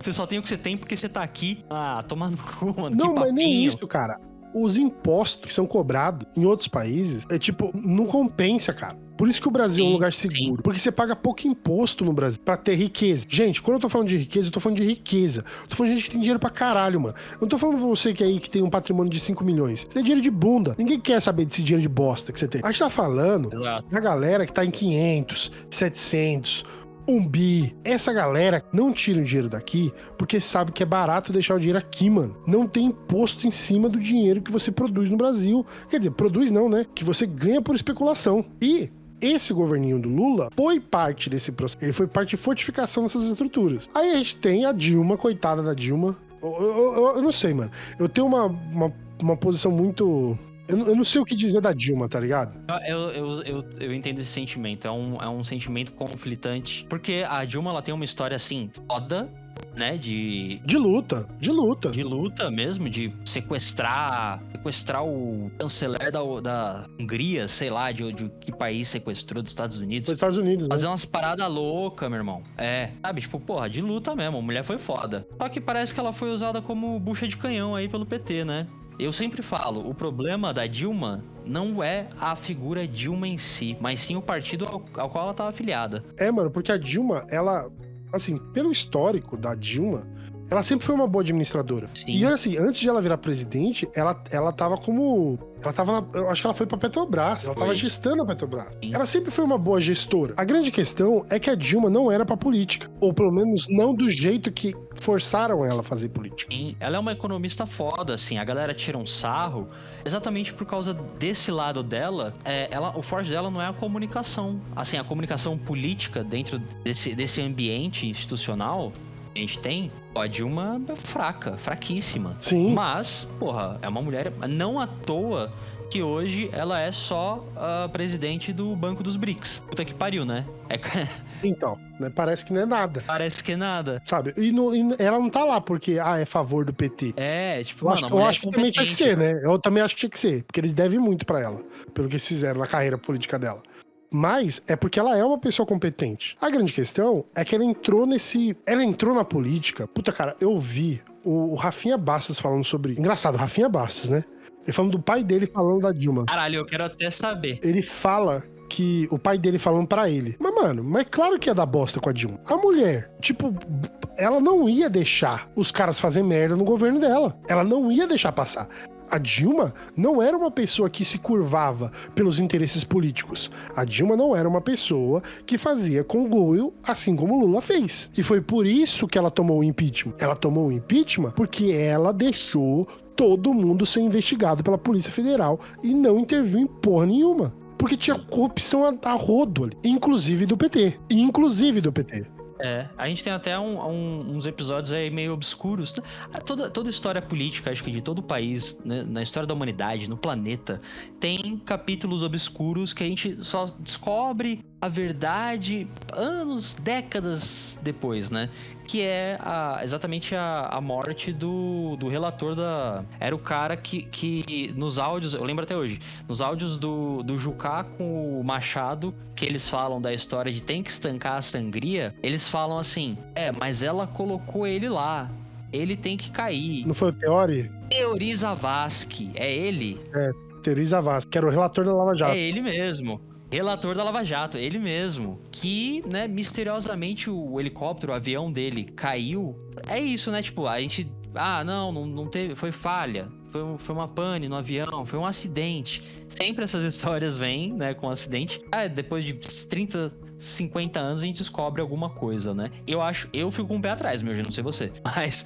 Você só tem o que você tem porque você tá aqui. Ah, tomar no cu, mano. Não, mas nem isso, cara. Os impostos que são cobrados em outros países, não compensa, cara. Por isso que o Brasil é um lugar seguro. Porque você paga pouco imposto no Brasil pra ter riqueza. Gente, quando eu tô falando de riqueza, eu tô falando de riqueza. Eu tô falando de gente que tem dinheiro pra caralho, mano. Eu não tô falando pra você que aí que tem um patrimônio de 5 milhões. Você tem dinheiro de bunda. Ninguém quer saber desse dinheiro de bosta que você tem. A gente tá falando da galera que tá em 500, 700... 1 bi. Essa galera não tira o dinheiro daqui porque sabe que é barato deixar o dinheiro aqui, mano. Não tem imposto em cima do dinheiro que você produz no Brasil. Quer dizer, produz não, né? Que você ganha por especulação. E esse governinho do Lula foi parte desse processo. Ele foi parte de fortificação dessas estruturas. Aí a gente tem a Dilma, coitada da Dilma. Eu não sei, mano. Eu tenho uma posição muito... Eu não sei o que dizer da Dilma, tá ligado? Eu entendo esse sentimento. É um sentimento conflitante. Porque a Dilma, ela tem uma história, assim, foda, né? De luta. De luta mesmo, de sequestrar o chanceler da Hungria, sei lá, de que país sequestrou, dos Estados Unidos. Dos Estados Unidos, né? Fazer umas paradas loucas, meu irmão. Sabe? Tipo, porra, de luta mesmo. A mulher foi foda. Só que parece que ela foi usada como bucha de canhão aí pelo PT, né? Eu sempre falo, o problema da Dilma não é a figura Dilma em si, mas sim o partido ao qual ela estava afiliada. Mano, porque a Dilma, ela, assim, pelo histórico da Dilma, ela sempre foi uma boa administradora. Sim. E assim, antes de ela virar presidente, ela tava como... eu acho que ela foi pra Petrobras. Ela tava gestando a Petrobras. Sim. Ela sempre foi uma boa gestora. A grande questão é que a Dilma não era pra política. Ou pelo menos não do jeito que forçaram ela a fazer política. Sim. Ela é uma economista foda, assim. A galera tira um sarro exatamente por causa desse lado dela. O forte dela não é a comunicação. Assim, a comunicação política dentro desse ambiente institucional a gente tem, a Dilma é fraquíssima. Sim. Mas, porra, é uma mulher, não à toa que hoje ela é só a presidente do Banco dos BRICS. Puta que pariu, né? Então, né, parece que não é nada. Parece que é nada. Sabe? E ela não tá lá porque, é a favor do PT. Tipo, eu acho que também tinha que ser, né? Eu também acho que tinha que ser, porque eles devem muito pra ela, pelo que eles fizeram na carreira política dela. Mas é porque ela é uma pessoa competente. A grande questão é que ela entrou na política. Puta, cara, eu vi o Rafinha Bastos falando sobre... Engraçado, Rafinha Bastos, né? Ele falando do pai dele falando da Dilma. Caralho, eu quero até saber. Ele fala que o pai dele falando pra ele. Mas, mano, claro que ia dar bosta com a Dilma. A mulher, tipo, ela não ia deixar os caras fazer merda no governo dela. Ela não ia deixar passar. A Dilma não era uma pessoa que se curvava pelos interesses políticos. A Dilma não era uma pessoa que fazia conluio, assim como o Lula fez. E foi por isso que ela tomou o impeachment. Ela tomou o impeachment porque ela deixou todo mundo ser investigado pela Polícia Federal e não interviu em porra nenhuma. Porque tinha corrupção a rodo ali. Inclusive do PT. A gente tem até uns episódios aí meio obscuros. Toda história política, acho que de todo o país, né, na história da humanidade, no planeta, tem capítulos obscuros que a gente só descobre a verdade anos, décadas depois, né? Que é exatamente a morte do relator da... Era o cara que nos áudios, eu lembro até hoje, nos áudios do Jucá com o Machado, que eles falam da história de tem que estancar a sangria, eles falam assim, mas ela colocou ele lá, ele tem que cair. Não foi o Teori? Teori Zavascki, é ele? Teori Zavascki, que era o relator da Lava Jato. É ele mesmo. Relator da Lava Jato, ele mesmo. Que, né, misteriosamente o helicóptero, o avião dele caiu. É isso, né? Tipo, a gente... não teve... Foi falha. Foi uma pane no avião. Foi um acidente. Sempre essas histórias vêm, né, com um acidente. Depois de 30... 50 anos a gente descobre alguma coisa, né? Eu fico com um pé atrás, meu, eu não sei você. Mas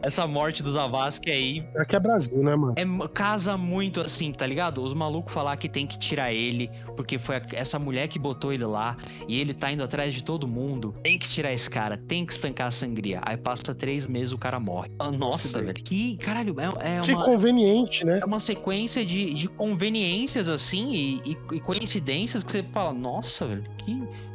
essa morte do Zavascki aí... Aqui é Brasil, né, mano? Casa muito assim, tá ligado? Os malucos falar que tem que tirar ele, porque foi essa mulher que botou ele lá, e ele tá indo atrás de todo mundo. Tem que tirar esse cara, tem que estancar a sangria. Aí passa 3 meses o cara morre. Nossa, velho. Que, caralho, que conveniente, né? É uma sequência de conveniências, assim, e coincidências que você fala, nossa, velho,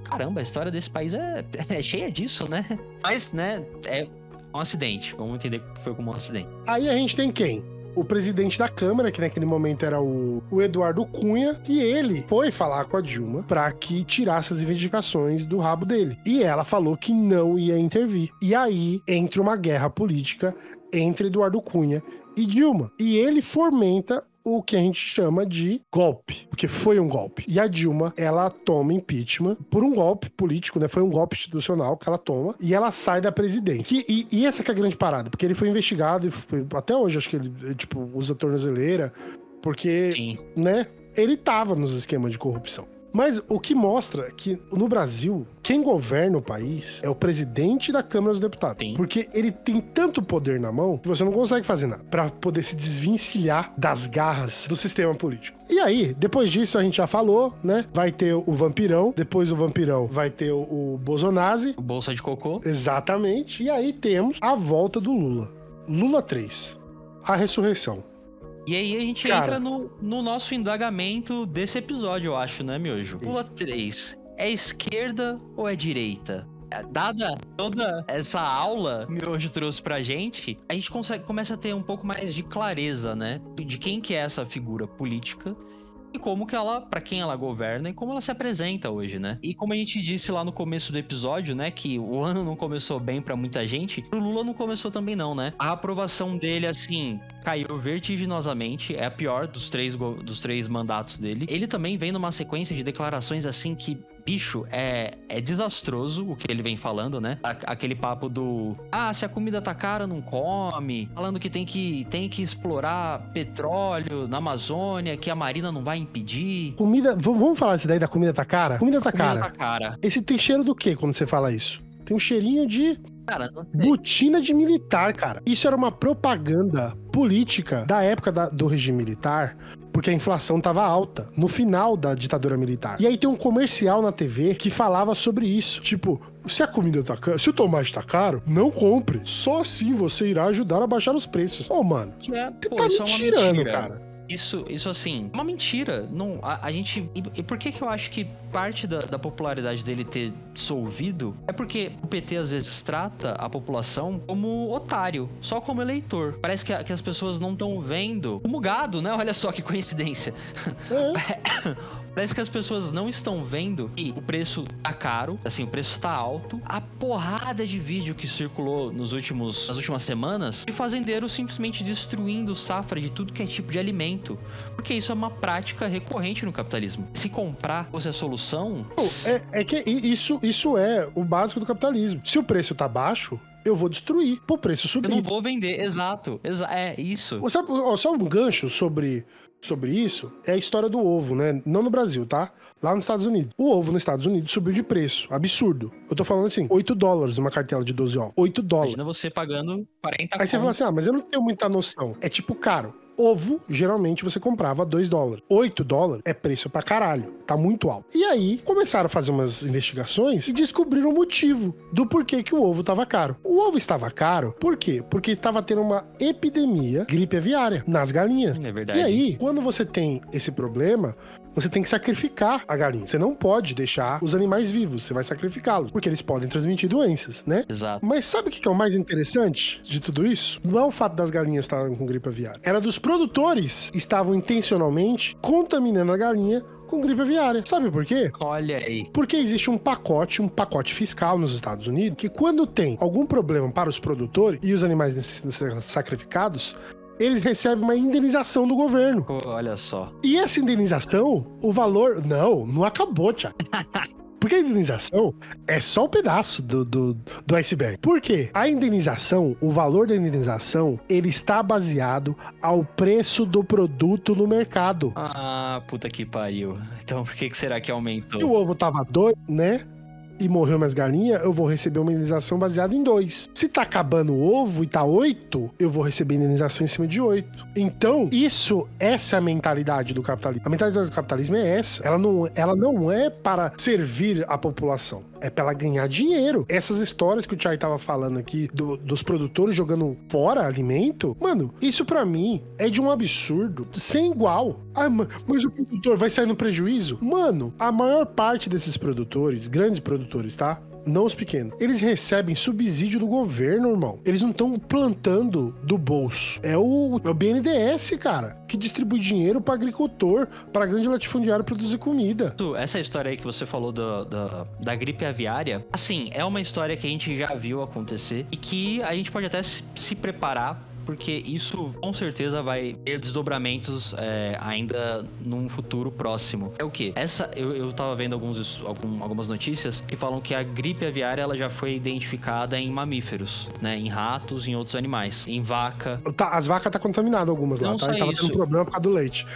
caramba, a história desse país é cheia disso, né? Mas, né, é um acidente. Vamos entender que foi como um acidente. Aí a gente tem quem? O presidente da Câmara, que naquele momento era o Eduardo Cunha, e ele foi falar com a Dilma pra que tirasse as investigações do rabo dele. E ela falou que não ia intervir. E aí entra uma guerra política entre Eduardo Cunha e Dilma. E ele fomenta o que a gente chama de golpe, porque foi um golpe. E a Dilma, ela toma impeachment por um golpe político, né? Foi um golpe institucional que ela toma, e ela sai da presidência. E essa que é a grande parada, porque ele foi investigado, e até hoje acho que ele, tipo, usa tornozeleira, porque, Sim, né? Ele tava nos esquemas de corrupção. Mas o que mostra que no Brasil, quem governa o país é o presidente da Câmara dos Deputados. Sim. Porque ele tem tanto poder na mão que você não consegue fazer nada pra poder se desvencilhar das garras do sistema político. E aí, depois disso, a gente já falou, né? Vai ter o Vampirão, depois do Vampirão vai ter o Bolsonaro. Bolsa de cocô. Exatamente. E aí temos a volta do Lula. Lula 3. A ressurreição. E aí a gente entra no nosso indagamento desse episódio, eu acho, né, Miojo? Lula 3, é esquerda ou é direita? Dada toda essa aula que o Miojo trouxe pra gente, a gente começa a ter um pouco mais de clareza, né? De quem que é essa figura política e como que ela, pra quem ela governa e como ela se apresenta hoje, né? E como a gente disse lá no começo do episódio, né, que o ano não começou bem pra muita gente, o Lula não começou também não, né? A aprovação dele, assim, caiu vertiginosamente, é a pior dos três mandatos dele. Ele também vem numa sequência de declarações, assim, que, bicho, é desastroso o que ele vem falando, né? Aquele papo do, se a comida tá cara, não come. Falando que tem que explorar petróleo na Amazônia, que a Marina não vai impedir. Comida, vamos falar isso daí da comida tá cara? Comida tá cara. Comida tá cara. Esse tem cheiro do quê quando você fala isso? Tem um cheirinho de Cara, não sei. botina de militar, cara. Isso era uma propaganda política da época do regime militar, porque a inflação tava alta, no final da ditadura militar. E aí tem um comercial na TV que falava sobre isso. Tipo, se a comida tá cara, se o tomate tá caro, não compre. Só assim você irá ajudar a baixar os preços. Mano, Você tá me tirando, cara. Isso assim, uma mentira. Não, a gente... E por que eu acho que parte da popularidade dele ter dissolvido é porque o PT às vezes trata a população como otário, só como eleitor. Parece que as pessoas não estão vendo como gado, né? Olha só que coincidência. Parece que as pessoas não estão vendo que o preço tá caro, assim, o preço tá alto. A porrada de vídeo que circulou nas últimas semanas, de fazendeiros simplesmente destruindo safra de tudo que é tipo de alimento. Porque isso é uma prática recorrente no capitalismo. Se comprar fosse a solução... É que isso é o básico do capitalismo. Se o preço tá baixo, eu vou destruir pro preço subir. Eu não vou vender, exato. É isso. Só um gancho sobre isso é a história do ovo, né? Não no Brasil, tá? Lá nos Estados Unidos. O ovo nos Estados Unidos subiu de preço. Absurdo. Eu tô falando assim, $8 uma cartela de 12 ovos. $8. Imagina você pagando 40 Aí você fala assim, mas eu não tenho muita noção. É tipo caro. Ovo, geralmente, você comprava $2. $8 é preço pra caralho. Tá muito alto. E aí, começaram a fazer umas investigações e descobriram o motivo do porquê que o ovo tava caro. O ovo estava caro, por quê? Porque estava tendo uma epidemia, gripe aviária, nas galinhas. É verdade. E aí, quando você tem esse problema, você tem que sacrificar a galinha. Você não pode deixar os animais vivos, você vai sacrificá-los, porque eles podem transmitir doenças, né? Exato. Mas sabe o que é o mais interessante de tudo isso? Não é o fato das galinhas estarem com gripe aviária. Era dos produtores que estavam intencionalmente contaminando a galinha com gripe aviária. Sabe por quê? Olha aí. Porque existe um pacote fiscal nos Estados Unidos, que quando tem algum problema para os produtores e os animais necessitam ser sacrificados, eles recebem uma indenização do governo. Olha só. E essa indenização, o valor... Não acabou, Thiago. Porque a indenização é só um pedaço do iceberg. Por quê? A indenização, o valor da indenização, ele está baseado ao preço do produto no mercado. Ah, puta que pariu. Então por que será que aumentou? Se o ovo tava 2, né? E morreu minhas galinhas, eu vou receber uma indenização baseada em 2. Se tá acabando o ovo e tá 8, eu vou receber indenização em cima de 8. Então, essa é a mentalidade do capitalismo. A mentalidade do capitalismo é essa. Ela não é para servir a população. É pra ela ganhar dinheiro. Essas histórias que o Chay tava falando aqui, dos produtores jogando fora alimento, mano, isso pra mim é de um absurdo sem igual. Ah, mas o produtor vai sair no prejuízo? Mano, a maior parte desses produtores, grandes produtores, tá? Não os pequenos. Eles recebem subsídio do governo, irmão. Eles não estão plantando do bolso. É o BNDES, cara, que distribui dinheiro para agricultor, para grande latifundiário produzir comida. Essa história aí que você falou da gripe aviária, assim, é uma história que a gente já viu acontecer e que a gente pode até se preparar, porque isso com certeza vai ter desdobramentos ainda num futuro próximo. É o quê? Eu tava vendo algumas notícias que falam que a gripe aviária ela já foi identificada em mamíferos, né? Em ratos, em outros animais, em vaca. As vacas tá contaminadas algumas lá, Não tá? só E tava isso. tendo problema por causa do leite.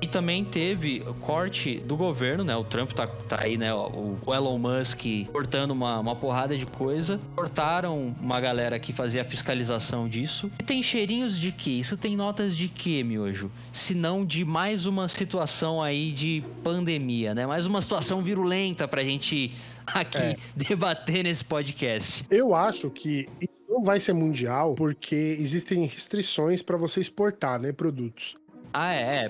E também teve corte do governo, né? O Trump tá aí, né? O Elon Musk cortando uma porrada de coisa. Cortaram uma galera que fazia a fiscalização disso. E tem cheirinhos de quê? Isso tem notas de quê, miojo? Se não de mais uma situação aí de pandemia, né? Mais uma situação virulenta pra gente aqui debater nesse podcast. Eu acho que isso não vai ser mundial porque existem restrições para você exportar, né, produtos.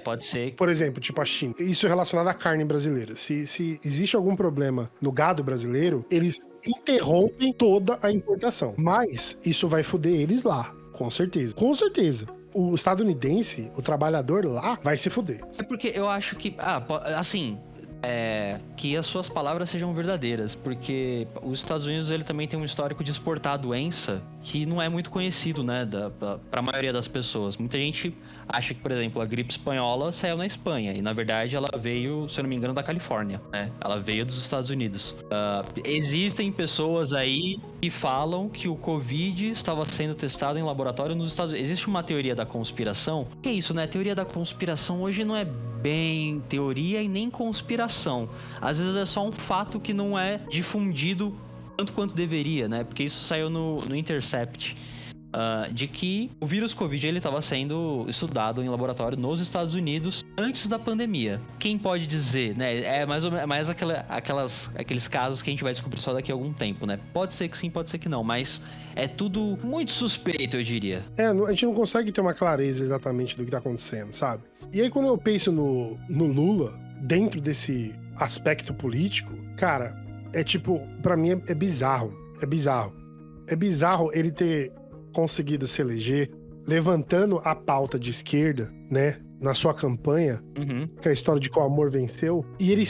Pode ser. Por exemplo, tipo a China. Isso é relacionado à carne brasileira. Se existe algum problema no gado brasileiro, eles interrompem toda a importação. Mas isso vai foder eles lá, com certeza. Com certeza. O estadunidense, o trabalhador lá, vai se foder. É porque eu acho que, assim... que as suas palavras sejam verdadeiras, porque os Estados Unidos ele também tem um histórico de exportar a doença que não é muito conhecido, né, para a maioria das pessoas. Muita gente acha que, por exemplo, a gripe espanhola saiu na Espanha e na verdade ela veio, se eu não me engano, da Califórnia, né? Ela veio dos Estados Unidos. Existem pessoas aí que falam que o Covid estava sendo testado em laboratório nos Estados Unidos. Existe uma teoria da conspiração. Que é isso, né? Teoria da conspiração hoje não é bem teoria e nem conspiração. Às vezes é só um fato que não é difundido tanto quanto deveria, né? Porque isso saiu no Intercept. De que o vírus Covid ele estava sendo estudado em laboratório nos Estados Unidos antes da pandemia. Quem pode dizer, né? É mais ou menos mais aqueles casos que a gente vai descobrir só daqui a algum tempo, né? Pode ser que sim, pode ser que não, mas é tudo muito suspeito, eu diria. A gente não consegue ter uma clareza exatamente do que tá acontecendo, sabe? E aí quando eu penso no Lula, dentro desse aspecto político, cara, pra mim é bizarro. É bizarro. É bizarro ele ter conseguido se eleger levantando a pauta de esquerda, né? na sua campanha, que é a história de que o amor venceu, e ele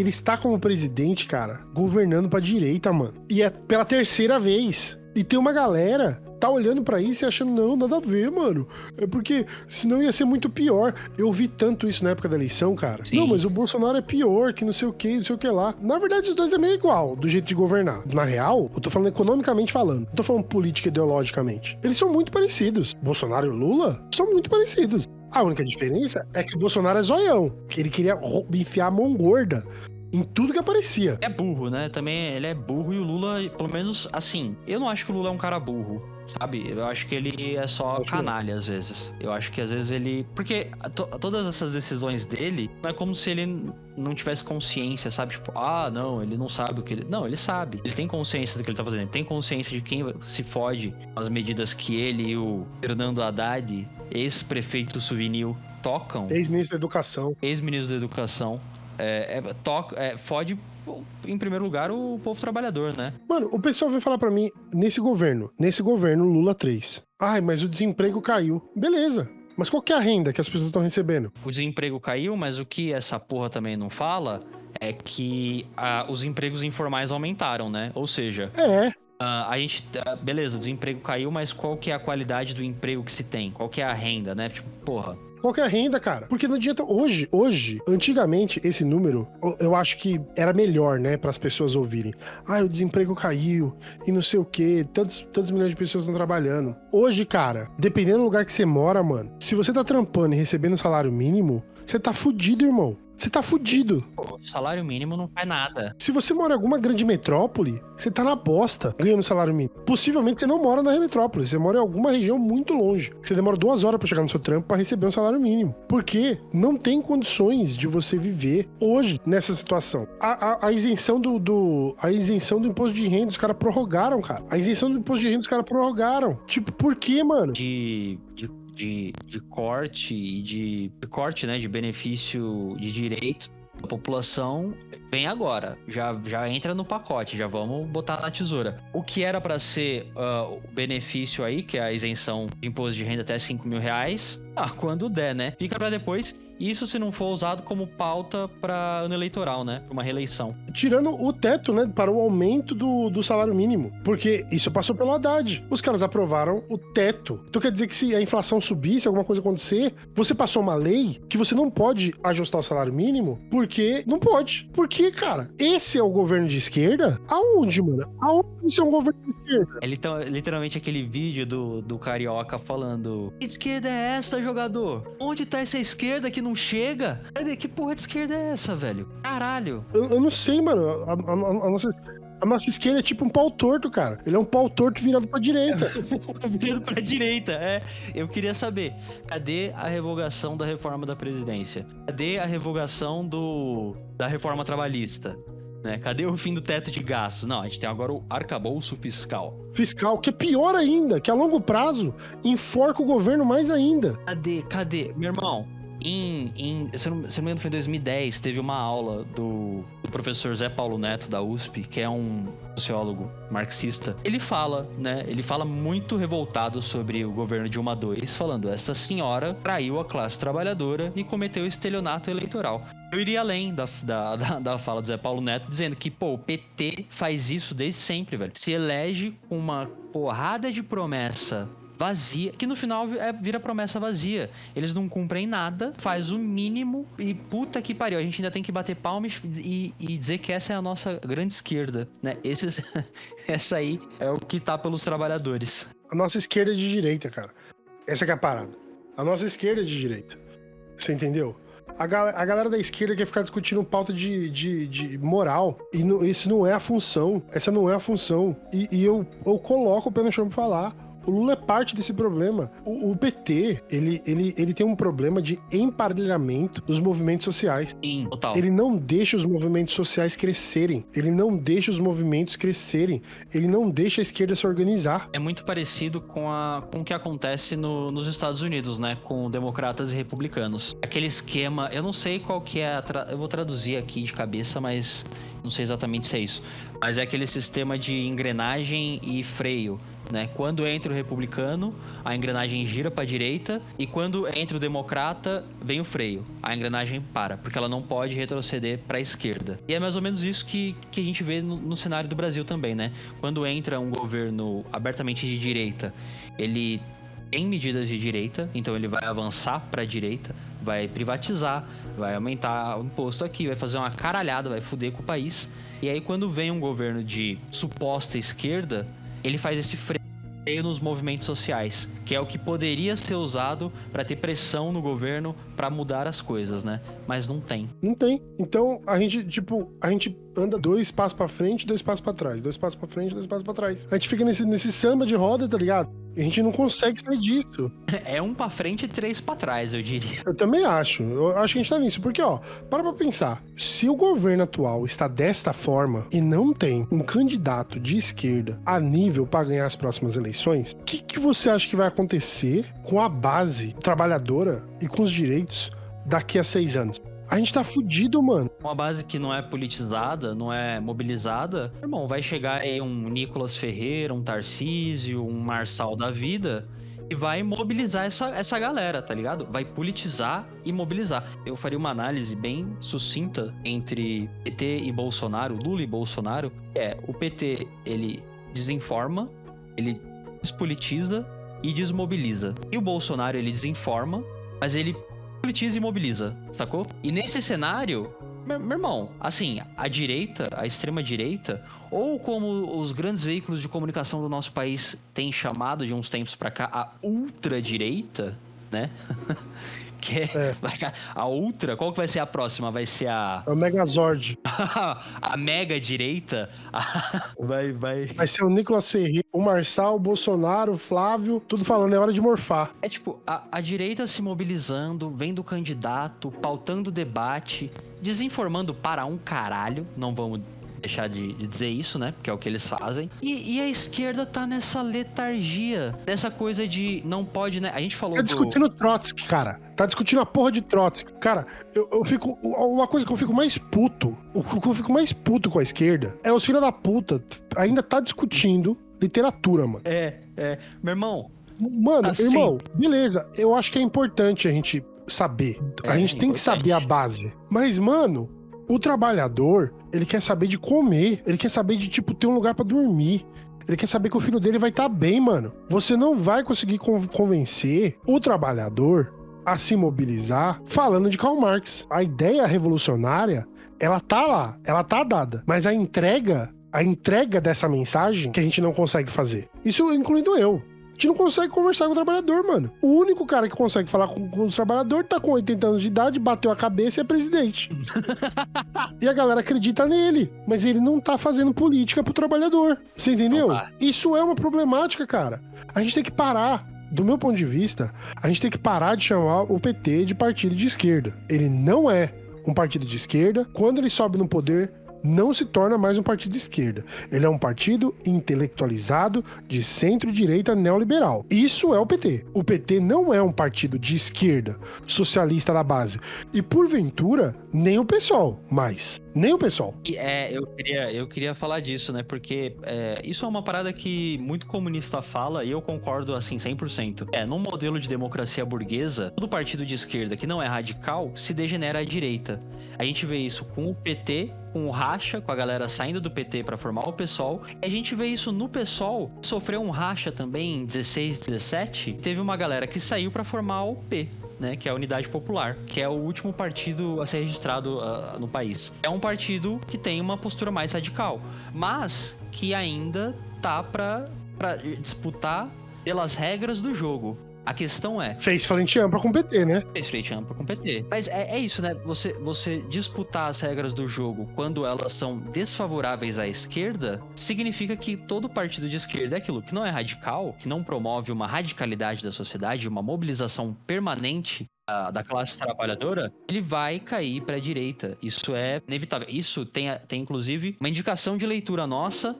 está como presidente, cara, governando pra direita, mano. E é pela terceira vez. E tem uma galera tá olhando pra isso e achando, não, nada a ver, mano. É porque senão ia ser muito pior. Eu vi tanto isso na época da eleição, cara. Sim. Não, mas o Bolsonaro é pior, que não sei o que, não sei o que lá. Na verdade, os dois é meio igual, do jeito de governar. Na real, eu tô falando economicamente falando. Não tô falando política ideologicamente. Eles são muito parecidos. Bolsonaro e Lula são muito parecidos. A única diferença é que o Bolsonaro é zoião. Que ele queria enfiar a mão gorda em tudo que aparecia. É burro, né? Também ele é burro e o Lula, pelo menos, assim, eu não acho que o Lula é um cara burro, sabe? Eu acho que ele é só canalha, às vezes. Eu acho que, às vezes, ele... Porque todas essas decisões dele, não é como se ele não tivesse consciência, sabe? Tipo, não, ele não sabe o que ele... Não, ele sabe. Ele tem consciência do que ele tá fazendo. Ele tem consciência de quem se fode com as medidas que ele e o Fernando Haddad, ex-prefeito Souvenir, tocam. Ex-ministro da Educação. Ex-ministro da Educação. Fode, em primeiro lugar, o povo trabalhador, né? Mano, o pessoal vem falar pra mim, nesse governo, Lula 3. Ai, mas o desemprego caiu. Beleza. Mas qual que é a renda que as pessoas estão recebendo? O desemprego caiu, mas o que essa porra também não fala é que os empregos informais aumentaram, né? Ou seja... a gente... beleza, o desemprego caiu, mas qual que é a qualidade do emprego que se tem? Qual que é a renda, né? Tipo, porra... Qual que é a renda, cara? Porque não adianta... Hoje, antigamente, esse número, eu acho que era melhor, né? Para as pessoas ouvirem. O desemprego caiu e não sei o quê. Tantos milhões de pessoas estão trabalhando. Hoje, cara, dependendo do lugar que você mora, mano, se você tá trampando e recebendo salário mínimo, você tá fudido, irmão. Você tá fudido. Pô, salário mínimo não faz nada. Se você mora em alguma grande metrópole, você tá na bosta ganhando salário mínimo. Possivelmente você não mora na metrópole, você mora em alguma região muito longe. Você demora 2 horas pra chegar no seu trampo pra receber um salário mínimo. Porque não tem condições de você viver hoje nessa situação. A isenção a isenção do imposto de renda, os caras prorrogaram, cara. A isenção do imposto de renda, os caras prorrogaram. Tipo, por quê, mano? De corte e de corte, né, de benefício de direito da população vem agora, já entra no pacote, já vamos botar na tesoura. O que era para ser o benefício aí, que é a isenção de imposto de renda até R$5.000, quando der, né? Fica para depois. Isso se não for usado como pauta para ano eleitoral, né? Para uma reeleição. Tirando o teto, né? Para o aumento do salário mínimo. Porque isso passou pelo Haddad. Os caras aprovaram o teto. Então quer dizer que se a inflação subir, se alguma coisa acontecer, você passou uma lei que você não pode ajustar o salário mínimo, porque não pode. Porque, cara, esse é o governo de esquerda? Aonde, mano? Aonde isso é um governo de esquerda? É literalmente aquele vídeo do Carioca falando: que esquerda é essa, jogador? Onde tá essa esquerda que não chega? Que porra de esquerda é essa, velho? Caralho. Eu não sei, mano. A nossa esquerda é tipo um pau torto, cara. Ele é um pau torto virado pra direita. Virado pra direita, Eu queria saber, cadê a revogação da reforma da Previdência? Cadê a revogação da reforma trabalhista? Né? Cadê o fim do teto de gastos? Não, a gente tem agora o arcabouço fiscal. Fiscal, que é pior ainda, que a longo prazo enforca o governo mais ainda. Cadê? Meu irmão, se não me engano, foi em 2010, teve uma aula do professor Zé Paulo Neto, da USP, que é um sociólogo marxista. Ele fala, né? Ele fala muito revoltado sobre o governo Dilma II, falando: essa senhora traiu a classe trabalhadora e cometeu estelionato eleitoral. Eu iria além da fala do Zé Paulo Neto, dizendo que, o PT faz isso desde sempre, velho. Se elege com uma porrada de promessa vazia, que no final vira promessa vazia. Eles não cumprem nada, faz o mínimo e puta que pariu. A gente ainda tem que bater palmas e dizer que essa é a nossa grande esquerda, né? Essa aí é o que tá pelos trabalhadores. A nossa esquerda é de direita, cara. Essa que é a parada. A nossa esquerda é de direita. Você entendeu? A galera da esquerda quer ficar discutindo pauta de moral. E isso não é a função. Essa não é a função. E eu coloco o pé no chão pra falar. O Lula é parte desse problema. O PT, ele tem um problema de emparelhamento dos movimentos sociais. Sim, total. Ele não deixa os movimentos sociais crescerem. Ele não deixa os movimentos crescerem. Ele não deixa a esquerda se organizar. É muito parecido com o que acontece nos Estados Unidos, né? Com democratas e republicanos. Aquele esquema, eu não sei qual que é, eu vou traduzir aqui de cabeça, mas Não sei exatamente se é isso. Mas é aquele sistema de engrenagem e freio, né? Quando entra o republicano, a engrenagem gira para a direita, e quando entra o democrata, vem o freio. A engrenagem para, porque ela não pode retroceder para a esquerda. E é mais ou menos isso que a gente vê no cenário do Brasil também, né? Quando entra um governo abertamente de direita, ele tem medidas de direita, então ele vai avançar para a direita, vai privatizar, vai aumentar o imposto aqui, vai fazer uma caralhada, vai foder com o país. E aí quando vem um governo de suposta esquerda, ele faz esse freio nos movimentos sociais, que é o que poderia ser usado para ter pressão no governo para mudar as coisas, né? Mas não tem. Não tem. Então, a gente anda 2 passos pra frente, 2 passos pra trás. 2 passos pra frente, 2 passos pra trás. A gente fica nesse samba de roda, tá ligado? E a gente não consegue sair disso. É 1 pra frente e 3 pra trás, eu diria. Eu também acho. Eu acho que a gente tá nisso. Porque, ó, para pra pensar. Se o governo atual está desta forma e não tem um candidato de esquerda a nível pra ganhar as próximas eleições, o que você acha que vai acontecer com a base trabalhadora e com os direitos daqui a 6 anos? A gente tá fudido, mano. Uma base que não é politizada, não é mobilizada, irmão, vai chegar aí um Nicolas Ferreira, um Tarcísio, um Marçal da vida e vai mobilizar essa galera, tá ligado? Vai politizar e mobilizar. Eu faria uma análise bem sucinta entre PT e Bolsonaro, Lula e Bolsonaro. O PT, ele desinforma, ele despolitiza e desmobiliza. E o Bolsonaro, ele desinforma, mas ele politiza e mobiliza, sacou? E nesse cenário, meu irmão, assim, a direita, a extrema-direita, ou como os grandes veículos de comunicação do nosso país têm chamado de uns tempos pra cá, a ultradireita, né? A ultra, qual que vai ser a próxima? Vai ser a... É o Megazord. A mega direita. Vai ser o Nicolas Ferreira, o Marçal, o Bolsonaro, o Flávio, tudo falando, é hora de morfar. É tipo, a direita se mobilizando, vendo o candidato, pautando o debate, desinformando para um caralho, não vamos deixar de dizer isso, né? Porque é o que eles fazem. E a esquerda tá nessa letargia, nessa coisa de não pode, né? A gente falou discutindo Trotsky, cara. Tá discutindo a porra de Trotsky. Cara, eu fico... Uma coisa que eu fico mais puto, o que eu fico mais puto com a esquerda é os filhos da puta ainda tá discutindo literatura, mano. Meu irmão... Mano, assim, irmão, beleza. Eu acho que é importante a gente saber. A gente tem que saber a base. Mas, mano... O trabalhador, ele quer saber de comer, ele quer saber de, tipo, ter um lugar pra dormir. Ele quer saber que o filho dele vai estar bem, mano. Você não vai conseguir convencer o trabalhador a se mobilizar falando de Karl Marx. A ideia revolucionária, ela tá lá, ela tá dada. Mas a entrega dessa mensagem que a gente não consegue fazer. Isso incluindo eu. A gente não consegue conversar com o trabalhador, mano. O único cara que consegue falar com o trabalhador tá com 80 anos de idade, bateu a cabeça e é presidente. E a galera acredita nele. Mas ele não tá fazendo política pro trabalhador. Você entendeu? Isso é uma problemática, cara. A gente tem que parar. Do meu ponto de vista, a gente tem que parar de chamar o PT de partido de esquerda. Ele não é um partido de esquerda. Quando ele sobe no poder, não se torna mais um partido de esquerda. Ele é um partido intelectualizado de centro-direita neoliberal. Isso é o PT. O PT não é um partido de esquerda, socialista da base. E, porventura, nem o PSOL, mais. Nem o PSOL. Eu queria falar disso, né? Porque isso é uma parada que muito comunista fala e eu concordo, assim, 100%. Num modelo de democracia burguesa, todo partido de esquerda que não é radical se degenera à direita. A gente vê isso com o PT, com o racha, com a galera saindo do PT pra formar o PSOL. E a gente vê isso no PSOL, sofreu um racha também em 16, 17. Teve uma galera que saiu pra formar o P, né, que é a Unidade Popular, que é o último partido a ser registrado no país. É um partido que tem uma postura mais radical, mas que ainda tá pra disputar pelas regras do jogo. A questão é... Fez frente ampla com o PT, né? Fez frente ampla com o PT. Mas é isso, né? Você disputar as regras do jogo quando elas são desfavoráveis à esquerda, significa que todo partido de esquerda é aquilo que não é radical, que não promove uma radicalidade da sociedade, uma mobilização permanente da classe trabalhadora, ele vai cair para a direita. Isso é inevitável. Isso tem inclusive uma indicação de leitura nossa.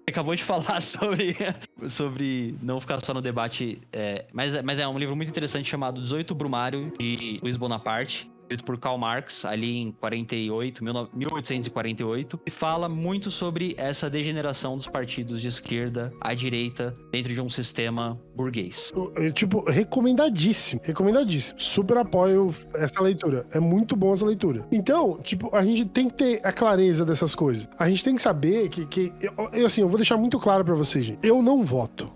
Acabou de falar sobre não ficar só no debate, mas é um livro muito interessante chamado 18 Brumário, de Luiz Bonaparte. escrito por Karl Marx, ali em 1848, e fala muito sobre essa degeneração dos partidos de esquerda à direita dentro de um sistema burguês. Tipo, recomendadíssimo. Super apoio essa leitura. É muito bom essa leitura. Então, tipo, a gente tem que ter a clareza dessas coisas. A gente tem que saber que eu vou deixar muito claro pra vocês, gente. Eu não voto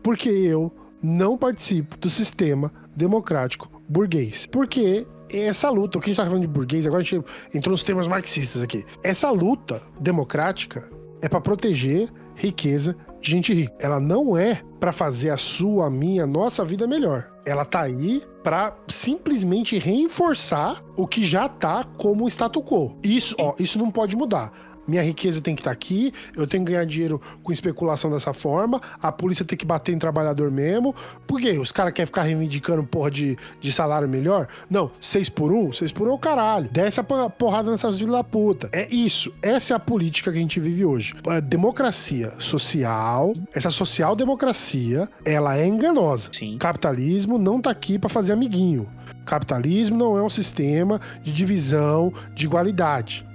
porque eu não participo do sistema democrático burguês. Porque essa luta, o que a gente tá falando de burguês, agora a gente entrou nos termos marxistas aqui. Essa luta democrática é pra proteger riqueza de gente rica. Ela não é pra fazer a sua, a minha, a nossa vida melhor. Ela tá aí pra simplesmente reforçar o que já tá como status quo. Isso não pode mudar. Minha riqueza tem que estar aqui, eu tenho que ganhar dinheiro com especulação dessa forma, a polícia tem que bater em trabalhador mesmo. Por quê? Os caras querem ficar reivindicando porra de salário melhor? Não, 6 por 1 é o caralho. Desce a porrada nessas filhas da puta. É isso, essa é a política que a gente vive hoje. A democracia social, essa social-democracia, ela é enganosa. Sim. Capitalismo não tá aqui pra fazer amiguinho. Capitalismo não é um sistema de divisão, de igualdade.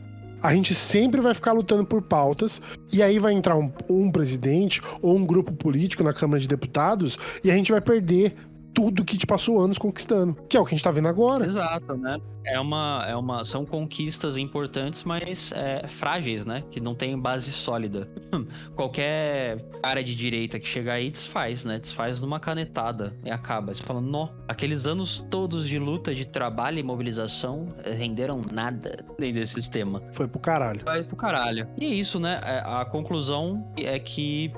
A gente sempre vai ficar lutando por pautas, e aí vai entrar um presidente ou um grupo político na Câmara de Deputados, e a gente vai perder tudo que te passou anos conquistando, que é o que a gente tá vendo agora. Exato, né? São conquistas importantes, mas frágeis, né? Que não tem base sólida. Qualquer área de direita que chegar aí desfaz, né? Desfaz numa canetada e acaba. Você fala, aqueles anos todos de luta, de trabalho e mobilização renderam nada dentro desse sistema. Foi pro caralho. Vai pro caralho. E é isso, né? A conclusão é que,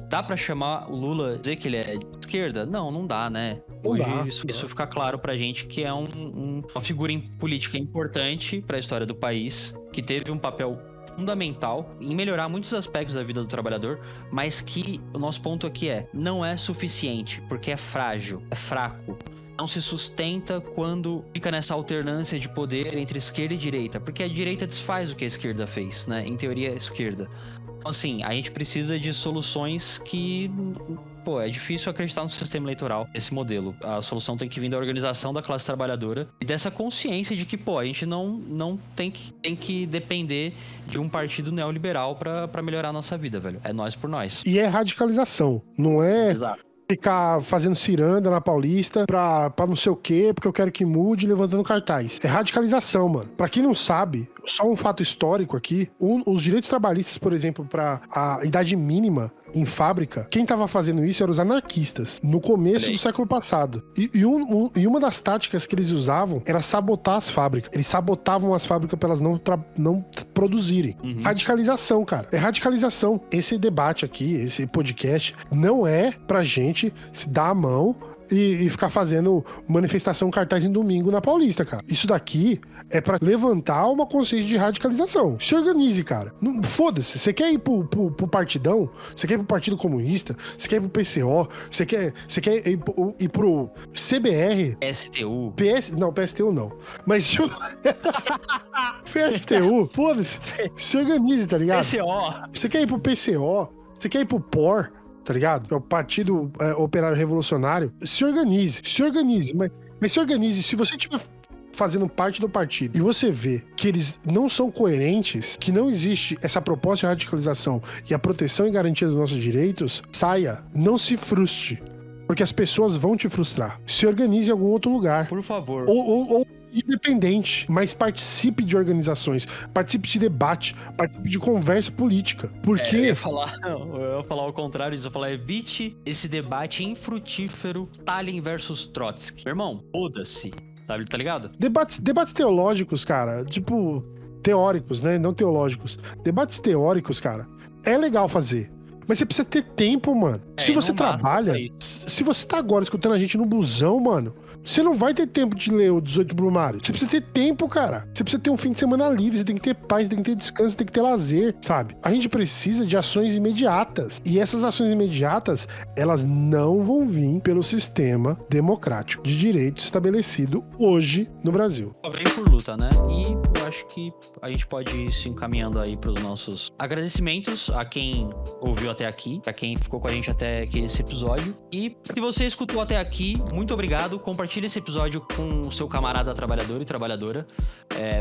dá pra chamar o Lula, dizer que ele é de esquerda? Não dá, né? Hoje isso fica claro pra gente que é uma figura política importante pra história do país, que teve um papel fundamental em melhorar muitos aspectos da vida do trabalhador, mas que o nosso ponto aqui não é suficiente, porque é frágil, é fraco. Não se sustenta quando fica nessa alternância de poder entre esquerda e direita, porque a direita desfaz o que a esquerda fez, né? Em teoria, a esquerda. Então, assim, a gente precisa de soluções que... é difícil acreditar no sistema eleitoral, esse modelo. A solução tem que vir da organização da classe trabalhadora e dessa consciência de que, a gente não tem que depender de um partido neoliberal pra melhorar a nossa vida, velho. É nós por nós. E é radicalização, não é... Exato. Ficar fazendo ciranda na Paulista pra não sei o quê, porque eu quero que mude, levantando cartaz. É radicalização, mano. Pra quem não sabe, só um fato histórico aqui, os direitos trabalhistas, por exemplo, pra a idade mínima em fábrica, quem tava fazendo isso eram os anarquistas, no começo do século passado. E uma das táticas que eles usavam era sabotar as fábricas. Eles sabotavam as fábricas pra elas não produzirem. Radicalização, cara. É radicalização. Esse debate aqui, esse podcast, não é pra gente se dar a mão e ficar fazendo manifestação cartaz em domingo na Paulista, cara. Isso daqui é pra levantar uma consciência de radicalização. Se organize, cara. Foda-se. Você quer ir pro Partidão? Você quer ir pro Partido Comunista? Você quer ir pro PCO? Você quer ir pro CBR? PSTU. Não, PSTU não. Mas PSTU, foda-se. Se organize, tá ligado? PCO. Você quer ir pro PCO? Você quer ir pro POR? Tá ligado? É o Partido Operário Revolucionário. Se organize. Mas se organize. Se você estiver fazendo parte do partido e você vê que eles não são coerentes, que não existe essa proposta de radicalização e a proteção e garantia dos nossos direitos, saia. Não se frustre. Porque as pessoas vão te frustrar. Se organize em algum outro lugar. Por favor. Ou independente, mas participe de organizações, participe de debate, participe de conversa política. Porque... Eu ia falar ao contrário disso, eu ia falar, evite esse debate infrutífero Stalin versus Trotsky. Meu irmão, foda-se, sabe, tá ligado? Debates teológicos, cara, tipo, teóricos, né, não teológicos. Debates teóricos, cara, é legal fazer. Mas você precisa ter tempo, mano. Se você trabalha, se você tá agora escutando a gente no busão, mano, você não vai ter tempo de ler o 18 Brumário. Você precisa ter tempo, cara. Você precisa ter um fim de semana livre, você tem que ter paz, você tem que ter descanso, você tem que ter lazer, sabe? A gente precisa de ações imediatas. E essas ações imediatas, elas não vão vir pelo sistema democrático de direito estabelecido hoje no Brasil. Vem por luta, né? E eu acho que a gente pode ir se encaminhando aí pros nossos agradecimentos a quem ouviu até aqui, a quem ficou com a gente até aqui esse episódio. E se você escutou até aqui, muito obrigado. Compartilhe esse episódio com o seu camarada trabalhador e trabalhadora.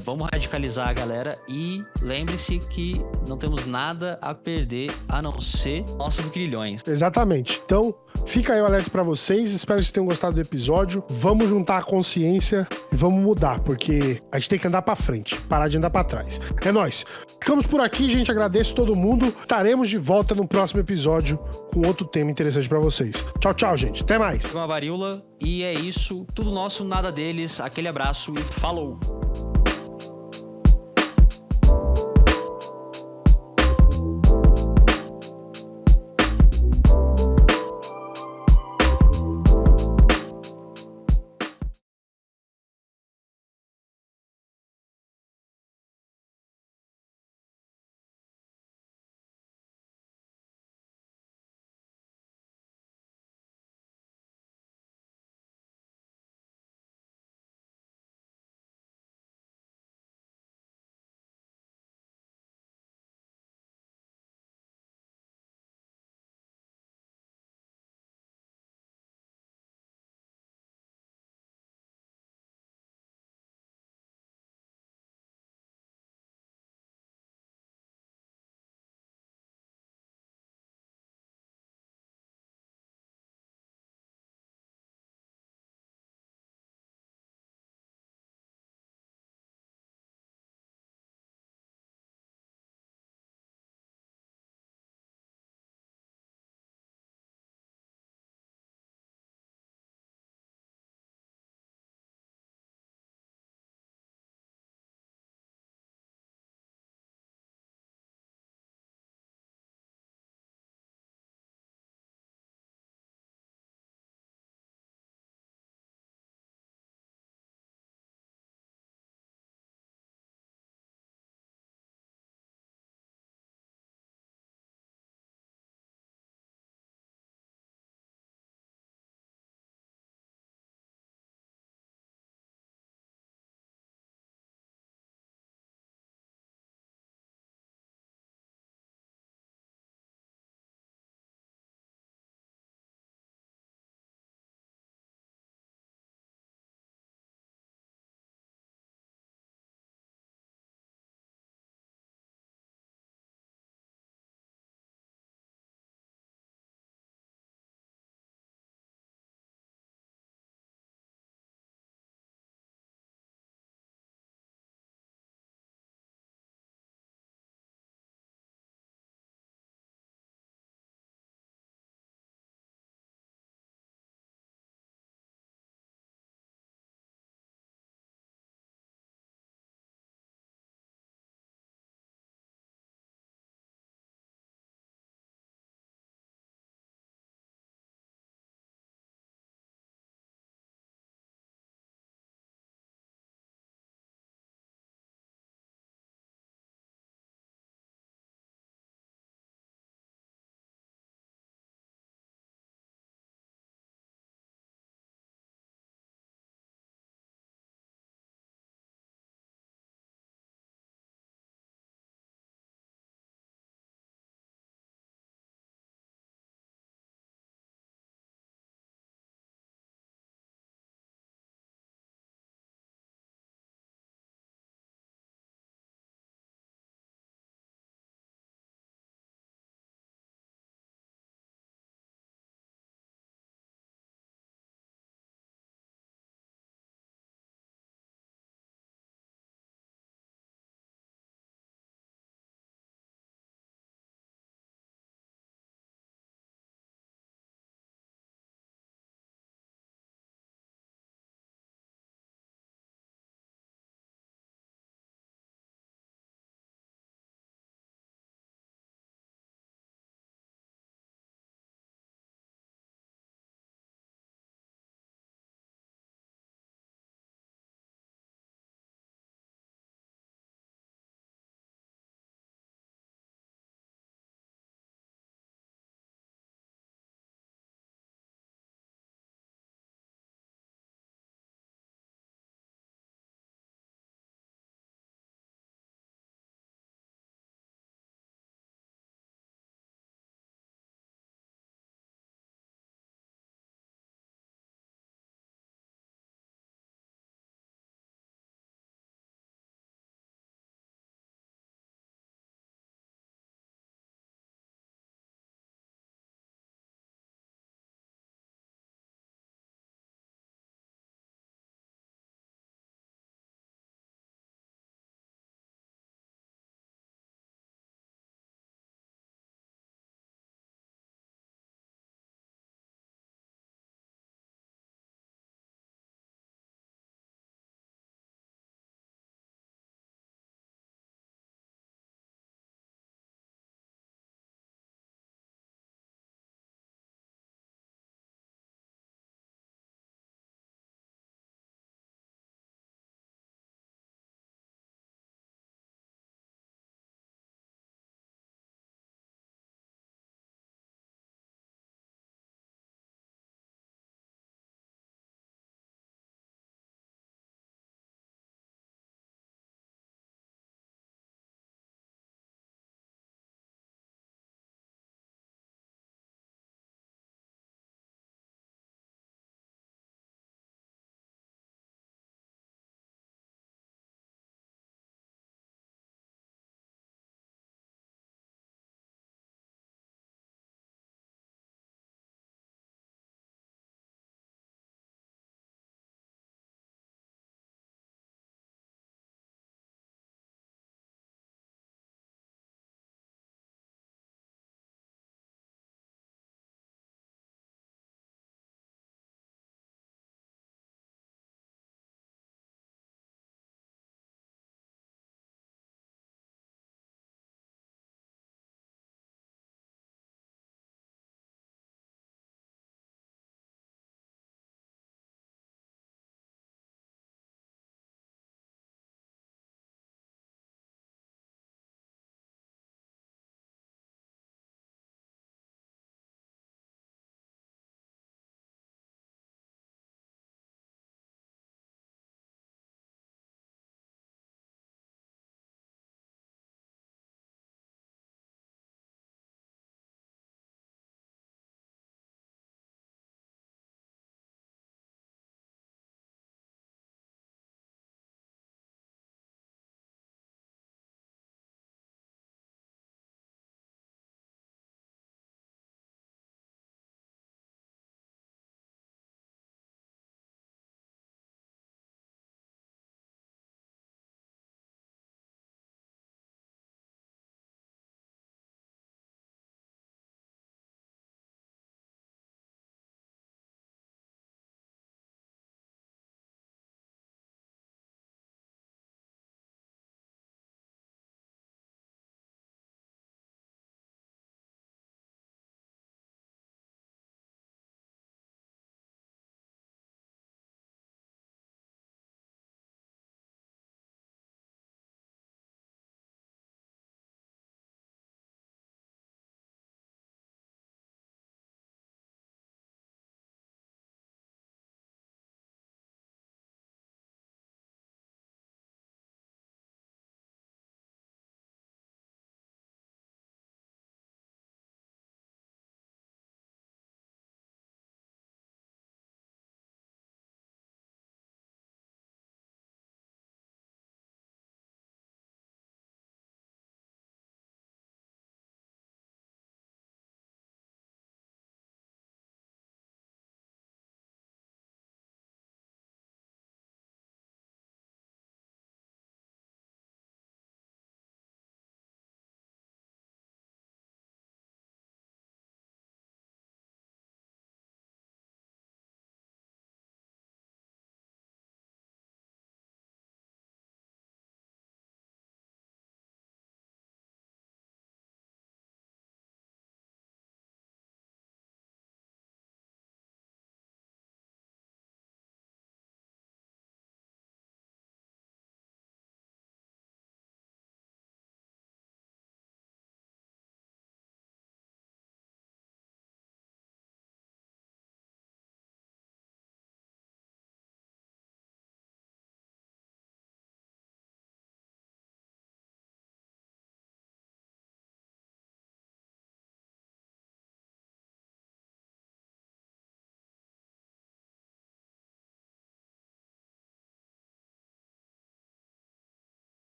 Vamos radicalizar a galera e lembre-se que não temos nada a perder a não ser nossos grilhões. Exatamente. Então, fica aí o alerta pra vocês. Espero que vocês tenham gostado do episódio. Vamos juntar a consciência e vamos mudar, porque a gente tem que andar pra frente, parar de andar pra trás. É nóis. Ficamos por aqui, gente. Agradeço todo mundo. Estaremos de volta no próximo episódio com outro tema interessante pra vocês. Tchau, tchau, gente. Até mais. Uma varíola. E é isso. Tudo nosso, nada deles. Aquele abraço e falou!